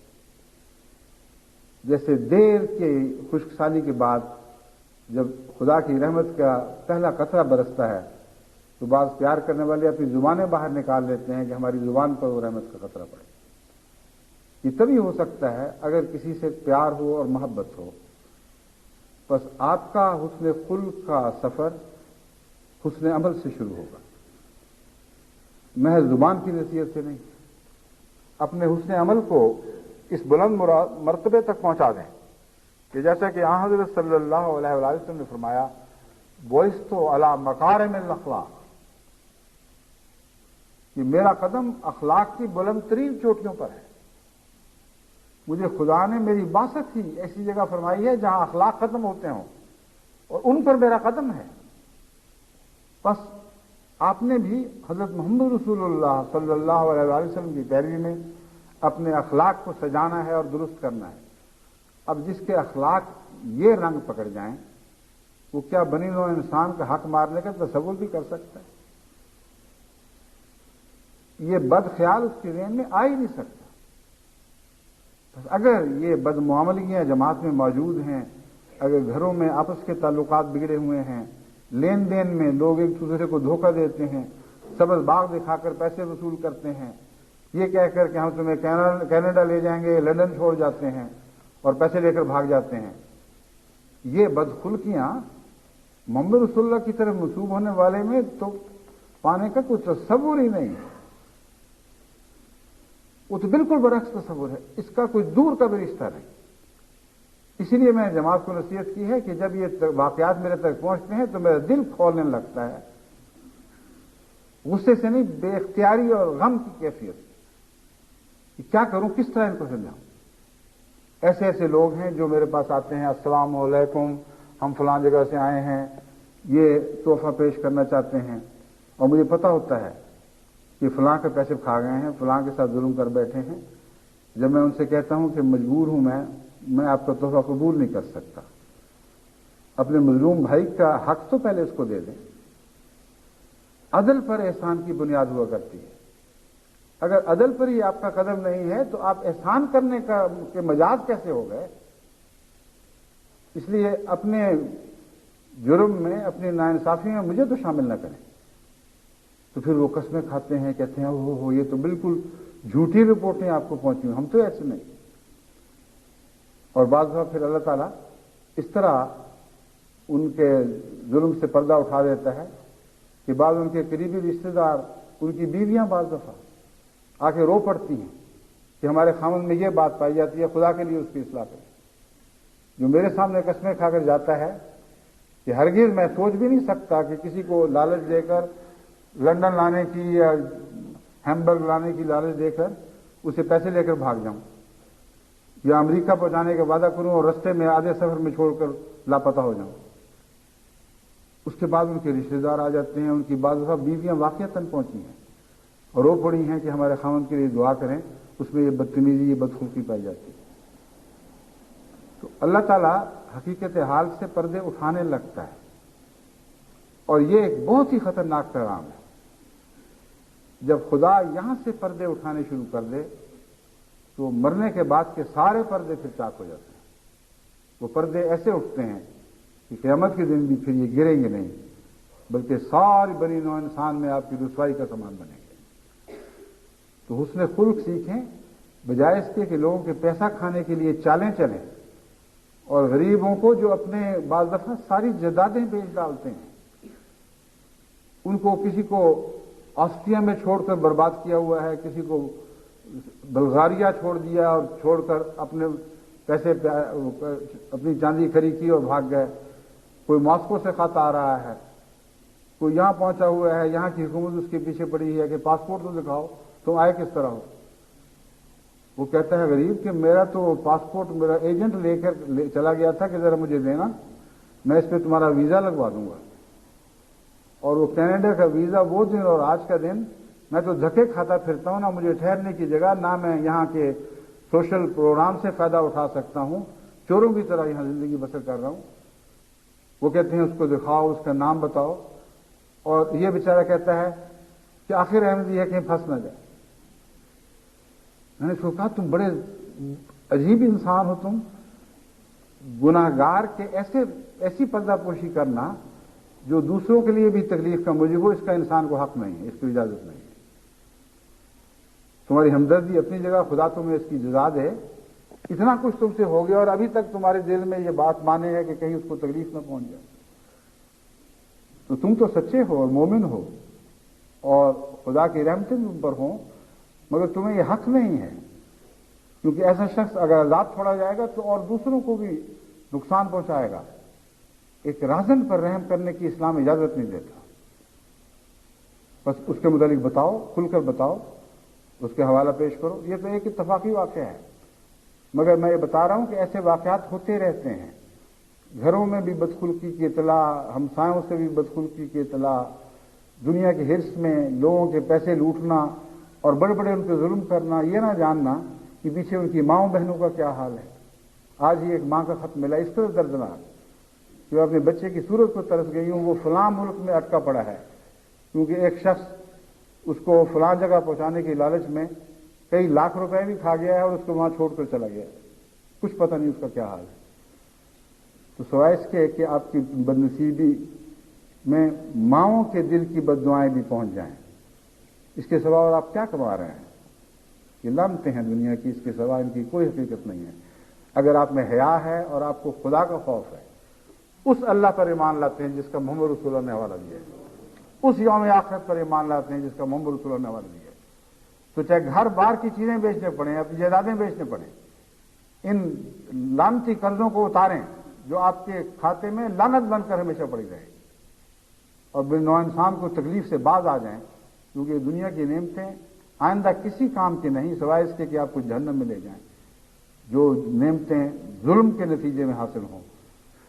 جیسے دیر کی خشک سالی کے بعد جب خدا کی رحمت کا پہلا قطرہ برستا ہے تو بعض پیار کرنے والے اپنی زبانیں باہر نکال لیتے ہیں کہ ہماری زبان پر وہ رحمت کا قطرہ پڑے۔ یہ تبھی ہو سکتا ہے اگر کسی سے پیار ہو اور محبت ہو۔ بس آپ کا حسن خلق کا سفر حسن عمل سے شروع ہوگا، محض زبان کی نصیحت سے نہیں۔ اپنے حسن عمل کو اس بلند مرتبے تک پہنچا دیں کہ جیسا کہ آن حضرت صلی اللہ علیہ وآلہ وسلم نے فرمایا بعثت علی مکارم الاخلاق، کہ میرا قدم اخلاق کی بلند ترین چوٹیوں پر ہے. مجھے خدا نے میری بعثت ہی ایسی جگہ فرمائی ہے جہاں اخلاق ختم ہوتے ہوں اور ان پر میرا قدم ہے. بس آپ نے بھی حضرت محمد رسول اللہ صلی اللہ علیہ وآلہ وسلم کی پیروی میں اپنے اخلاق کو سجانا ہے اور درست کرنا ہے. اب جس کے اخلاق یہ رنگ پکڑ جائیں وہ کیا بنی نوع انسان کا حق مارنے کا تصور بھی کر سکتا ہے؟ یہ بد خیال اس کے ذہن میں آ ہی نہیں سکتا. بس اگر یہ بد معاملگیاں جماعت میں موجود ہیں، اگر گھروں میں آپس کے تعلقات بگڑے ہوئے ہیں، لین دین میں لوگ ایک دوسرے کو دھوکہ دیتے ہیں، سبز باغ دکھا کر پیسے وصول کرتے ہیں، یہ کہہ کر کہ ہم تمہیں کینیڈا لے جائیں گے، لندن چھوڑ جاتے ہیں اور پیسے لے کر بھاگ جاتے ہیں، یہ بدخلقیاں محمد رسول اللہ کی طرف منسوب ہونے والے میں تو پانے کا کوئی تصور ہی نہیں. وہ تو بالکل برعکس تصور ہے، اس کا کوئی دور کا بھی رشتہ نہیں. اسی لیے میں نے جماعت کو نصیحت کی ہے کہ جب یہ واقعات میرے تک پہنچتے ہیں تو میرا دل کھولنے لگتا ہے، غصے سے نہیں، بے اختیاری اور غم کی کیفیت کہ کیا کروں، کس طرح ان کو سمجھاؤں. ایسے ایسے لوگ ہیں جو میرے پاس آتے ہیں، السلام علیکم، ہم فلاں جگہ سے آئے ہیں، یہ تحفہ پیش کرنا چاہتے ہیں، اور مجھے پتہ ہوتا ہے کہ فلاں کے پیسے کھا گئے ہیں، فلاں کے ساتھ ظلم کر بیٹھے ہیں. جب میں ان سے کہتا ہوں کہ مجبور ہوں میں آپ کا تحفہ قبول نہیں کر سکتا، اپنے مظلوم بھائی کا حق تو پہلے اس کو دے دیں. عدل پر احسان کی بنیاد ہوا کرتی ہے. اگر عدل پر ہی آپ کا قدم نہیں ہے تو آپ احسان کرنے کے مجاز کیسے ہو گئے؟ اس لیے اپنے جرم میں، اپنی ناانصافی میں مجھے تو شامل نہ کریں. تو پھر وہ قسمیں کھاتے ہیں، کہتے ہیں ہو یہ تو بالکل جھوٹی رپورٹیں آپ کو پہنچی ہیں، ہم تو ایسے نہیں. اور بعض دفعہ پھر اللہ تعالیٰ اس طرح ان کے ظلم سے پردہ اٹھا دیتا ہے کہ بعض ان کے قریبی رشتہ دار، ان کی بیویاں بعض دفعہ آ کے رو پڑتی ہیں کہ ہمارے خامن میں یہ بات پائی جاتی ہے، خدا کے لیے اس کی اصلاح کریں. جو میرے سامنے قسمیں کھا کر جاتا ہے کہ ہرگز میں سوچ بھی نہیں سکتا کہ کسی کو لالچ دے کر لندن لانے کی یا ہیمبرگ لانے کی لالچ دے کر اسے پیسے لے کر بھاگ جاؤں، یا امریکہ پہنچانے کا وعدہ کروں اور رستے میں آدھے سفر میں چھوڑ کر لاپتہ ہو جاؤں. اس کے بعد ان کے رشتہ دار آ جاتے ہیں، ان کی بعض دفعہ بیویاں واقعتاً پہنچی ہیں اور رو پڑی ہیں کہ ہمارے خاوند کے لیے دعا کریں، اس میں یہ بدتمیزی، یہ بدخلقی پائی جاتی ہے. تو اللہ تعالیٰ حقیقت حال سے پردے اٹھانے لگتا ہے، اور یہ ایک بہت ہی خطرناک پیغام ہے. جب خدا یہاں سے پردے اٹھانے شروع کر دے تو مرنے کے بعد کے سارے پردے پھر چاک ہو جاتے ہیں. وہ پردے ایسے اٹھتے ہیں کہ قیامت کے دن بھی پھر یہ گریں گے نہیں، بلکہ ساری بنی نوع انسان میں آپ کی رسوائی کا سامان بنے گے. تو حسن خلق سیکھیں، بجائے اس کے کہ لوگوں کے پیسہ کھانے کے لیے چالیں چلیں، اور غریبوں کو جو اپنے بعض دفعہ ساری جائیدادیں بیچ ڈالتے ہیں، ان کو کسی کو آسٹریا میں چھوڑ کر برباد کیا ہوا ہے، کسی کو بلغاریہ چھوڑ دیا اور چھوڑ کر اپنے پیسے اپنی چاندی کھری کی اور بھاگ گئے. کوئی ماسکو سے خط آ رہا ہے، کوئی یہاں پہنچا ہوا ہے، یہاں کی حکومت اس کے پیچھے پڑی ہے کہ پاسپورٹ تو دکھاؤ، تم آئے کس طرح ہو. وہ کہتا ہے غریب کہ میرا تو پاسپورٹ میرا ایجنٹ لے کر چلا گیا تھا کہ ذرا مجھے دینا، میں اس پہ تمہارا ویزا لگوا دوں گا. اور وہ کینیڈا کا ویزا وہ دن اور آج کا دن میں تو دھکے کھاتا پھرتا ہوں، نہ مجھے ٹھہرنے کی جگہ، نہ میں یہاں کے سوشل پروگرام سے فائدہ اٹھا سکتا ہوں، چوروں کی طرح یہاں زندگی بسر کر رہا ہوں. وہ کہتے ہیں اس کو دکھاؤ، اس کا نام بتاؤ، اور یہ بیچارہ کہتا ہے کہ آخر احمدی ہے کہیں پھنس نہ جائے. میں نے اس کو کہا تم بڑے عجیب انسان ہو، تم گناہگار کے ایسی پردہ پوشی کرنا جو دوسروں کے لیے بھی تکلیف کا موجب ہو، اس کا انسان کو حق نہیں ہے، اس کی اجازت نہیں ہے. تمہاری ہمدردی اپنی جگہ، خدا تمہیں اس کی جزا دے. اتنا کچھ تم سے ہو گیا اور ابھی تک تمہارے دل میں یہ بات مانے ہے کہ کہیں اس کو تکلیف نہ پہنچ جائے. تو تم تو سچے ہو اور مومن ہو اور خدا کی رحمتیں تم پر ہوں، مگر تمہیں یہ حق نہیں ہے، کیونکہ ایسا شخص اگر عذاب چھوڑا جائے گا تو اور دوسروں کو بھی نقصان پہنچائے گا۔ ایک رازن پر رحم کرنے کی اسلام اجازت نہیں دیتا۔ بس اس کے متعلق بتاؤ، کھل کر بتاؤ، اس کے حوالہ پیش کرو۔ یہ تو ایک اتفاقی واقعہ ہے، مگر میں یہ بتا رہا ہوں کہ ایسے واقعات ہوتے رہتے ہیں۔ گھروں میں بھی بدخلقی کی اطلاع، ہمسایوں سے بھی بدخلقی کی اطلاع، دنیا کے حرص میں لوگوں کے پیسے لوٹنا اور بڑے بڑے ان پہ ظلم کرنا، یہ نہ جاننا کہ پیچھے ان کی ماؤں بہنوں کا کیا حال ہے۔ آج ہی ایک ماں کا خط ملا اس طرح دردناک کہ وہ اپنے بچے کی صورت پر ترس گئی ہوں، وہ فلاں ملک میں اٹکا پڑا ہے کیونکہ ایک شخص اس کو فلاں جگہ پہنچانے کی لالچ میں کئی لاکھ روپے بھی کھا گیا ہے اور اس کو وہاں چھوڑ کر چلا گیا، کچھ پتہ نہیں اس کا کیا حال ہے۔ تو سوائے اس کے کہ آپ کی بدنصیبی میں ماؤں کے دل کی بد دعائیں بھی پہنچ جائیں، اس کے سوا اور آپ کیا کما رہے ہیں؟ یہ لعنتیں ہیں دنیا کی، اس کے سوا ان کی کوئی حقیقت نہیں ہے۔ اگر آپ میں حیا ہے اور آپ کو خدا کا خوف ہے، اس اللہ پر ایمان لاتے ہیں جس کا محمد رسول اللہ نے حوالہ دیا ہے، اس یوم آخرت پر ایمان لاتے ہیں جس کا محمد رسول اللہ نے حوالہ دیا ہے، تو چاہے گھر بار کی چیزیں بیچنے پڑیں، اپنی جائیدادیں بیچنے پڑیں، ان لعنتی قرضوں کو اتاریں جو آپ کے کھاتے میں لعنت بن کر ہمیشہ پڑی رہے، اور نو انسان کو تکلیف سے باز آ جائیں، کیونکہ دنیا کی نعمتیں آئندہ کسی کام کی نہیں سوائے اس کے کہ آپ کو جہنم میں لے جائیں۔ جو نعمتیں ظلم کے نتیجے میں حاصل ہوں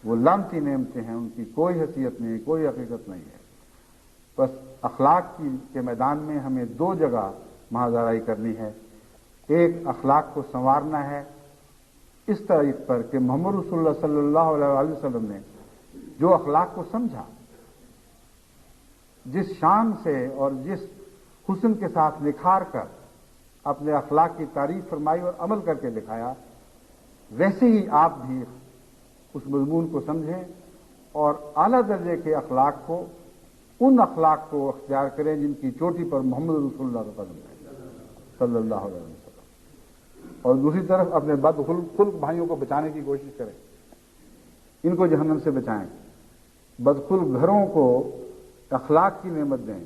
وہ لعنتی نعمتیں ہیں، ان کی کوئی حیثیت نہیں، کوئی حقیقت نہیں ہے۔ بس اخلاق کے میدان میں ہمیں دو جگہ مہازارائی کرنی ہے۔ ایک اخلاق کو سنوارنا ہے اس طریق پر کہ محمد رسول اللہ صلی اللہ علیہ وسلم نے جو اخلاق کو سمجھا، جس شان سے اور جس حسن کے ساتھ نکھار کر اپنے اخلاق کی تعریف فرمائی اور عمل کر کے دکھایا، ویسے ہی آپ بھی اس مضمون کو سمجھیں اور اعلیٰ درجے کے اخلاق کو، ان اخلاق کو اختیار کریں جن کی چوٹی پر محمد رسول اللہ کا قدم ہے صلی اللہ علیہ وسلم، اور دوسری طرف اپنے بدخلق بھائیوں کو بچانے کی کوشش کریں، ان کو جہنم سے بچائیں۔ بدخلق گھروں کو اخلاق کی نعمت دیں،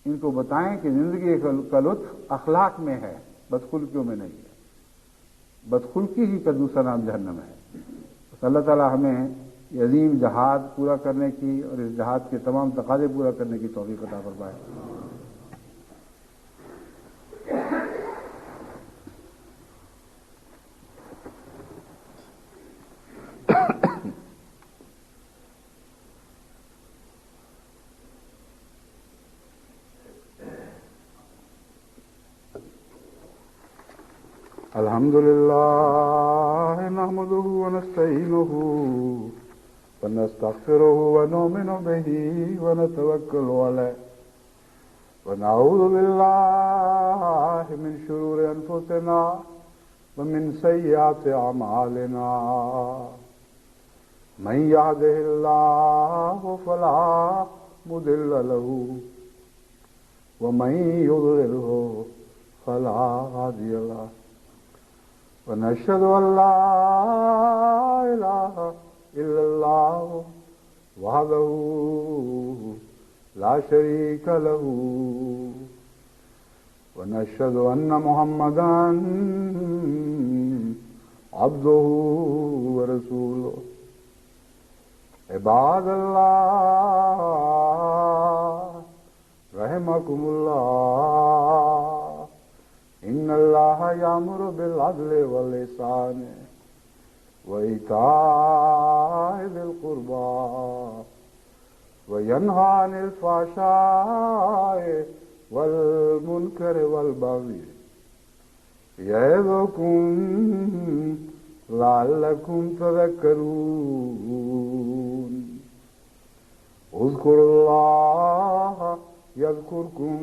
ان کو بتائیں کہ زندگی کا لطف اخلاق میں ہے، بدخلقیوں میں نہیں ہے۔ بدخلقی ہی کا دوسرا نام جہنم ہے۔ بس اللہ تعالی ہمیں یہ عظیم جہاد پورا کرنے کی اور اس جہاد کے تمام تقاضے پورا کرنے کی توفیق عطا فرمائے۔ الحمد لله نحمده ونستعينه ونستغفره ونؤمن به ونتوكل عليه ونعوذ بالله من شرور أنفسنا ومن سيئات أعمالنا من يهده الله فلا مضل له ومن يضلله فلا هادي له ونشهد أن لا إله إلا الله وحده لا شريك له ونشهد أن محمدا عبده ورسوله عباد الله رحمكم الله إن الله يأمر بالعدل والإحسان وإيتاء ذي القربى وينهى عن الفحشاء والمنكر والبغي يعظكم لعلكم تذكرون اذكروا الله يذكركم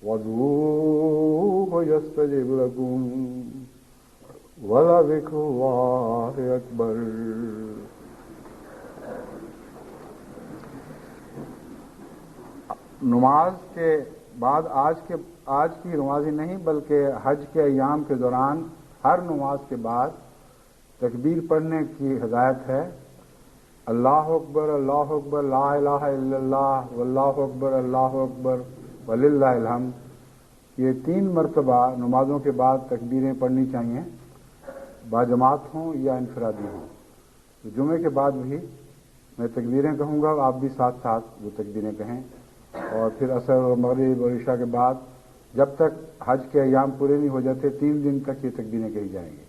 وادعوه يستجب لكم ولذكر الله أكبر۔ نماز کے بعد آج کی نماز ہی نہیں بلکہ حج کے ایام کے دوران ہر نماز کے بعد تکبیر پڑھنے کی ہدایت ہے۔ اللہ اکبر لا الہ الا اللہ واللہ اکبر اللہ اکبر وللہ الحمد، یہ 3 مرتبہ نمازوں کے بعد تکبیریں پڑھنی چاہیے، باجماعت ہوں یا انفرادی ہوں۔ تو جمعے کے بعد بھی میں تکبیریں کہوں گا، آپ بھی ساتھ ساتھ وہ تکبیریں کہیں، اور پھر عصر اور مغرب اور عشاء کے بعد جب تک حج کے ایام پورے نہیں ہو جاتے 3 دن تک یہ تکبیریں کہی جائیں گی۔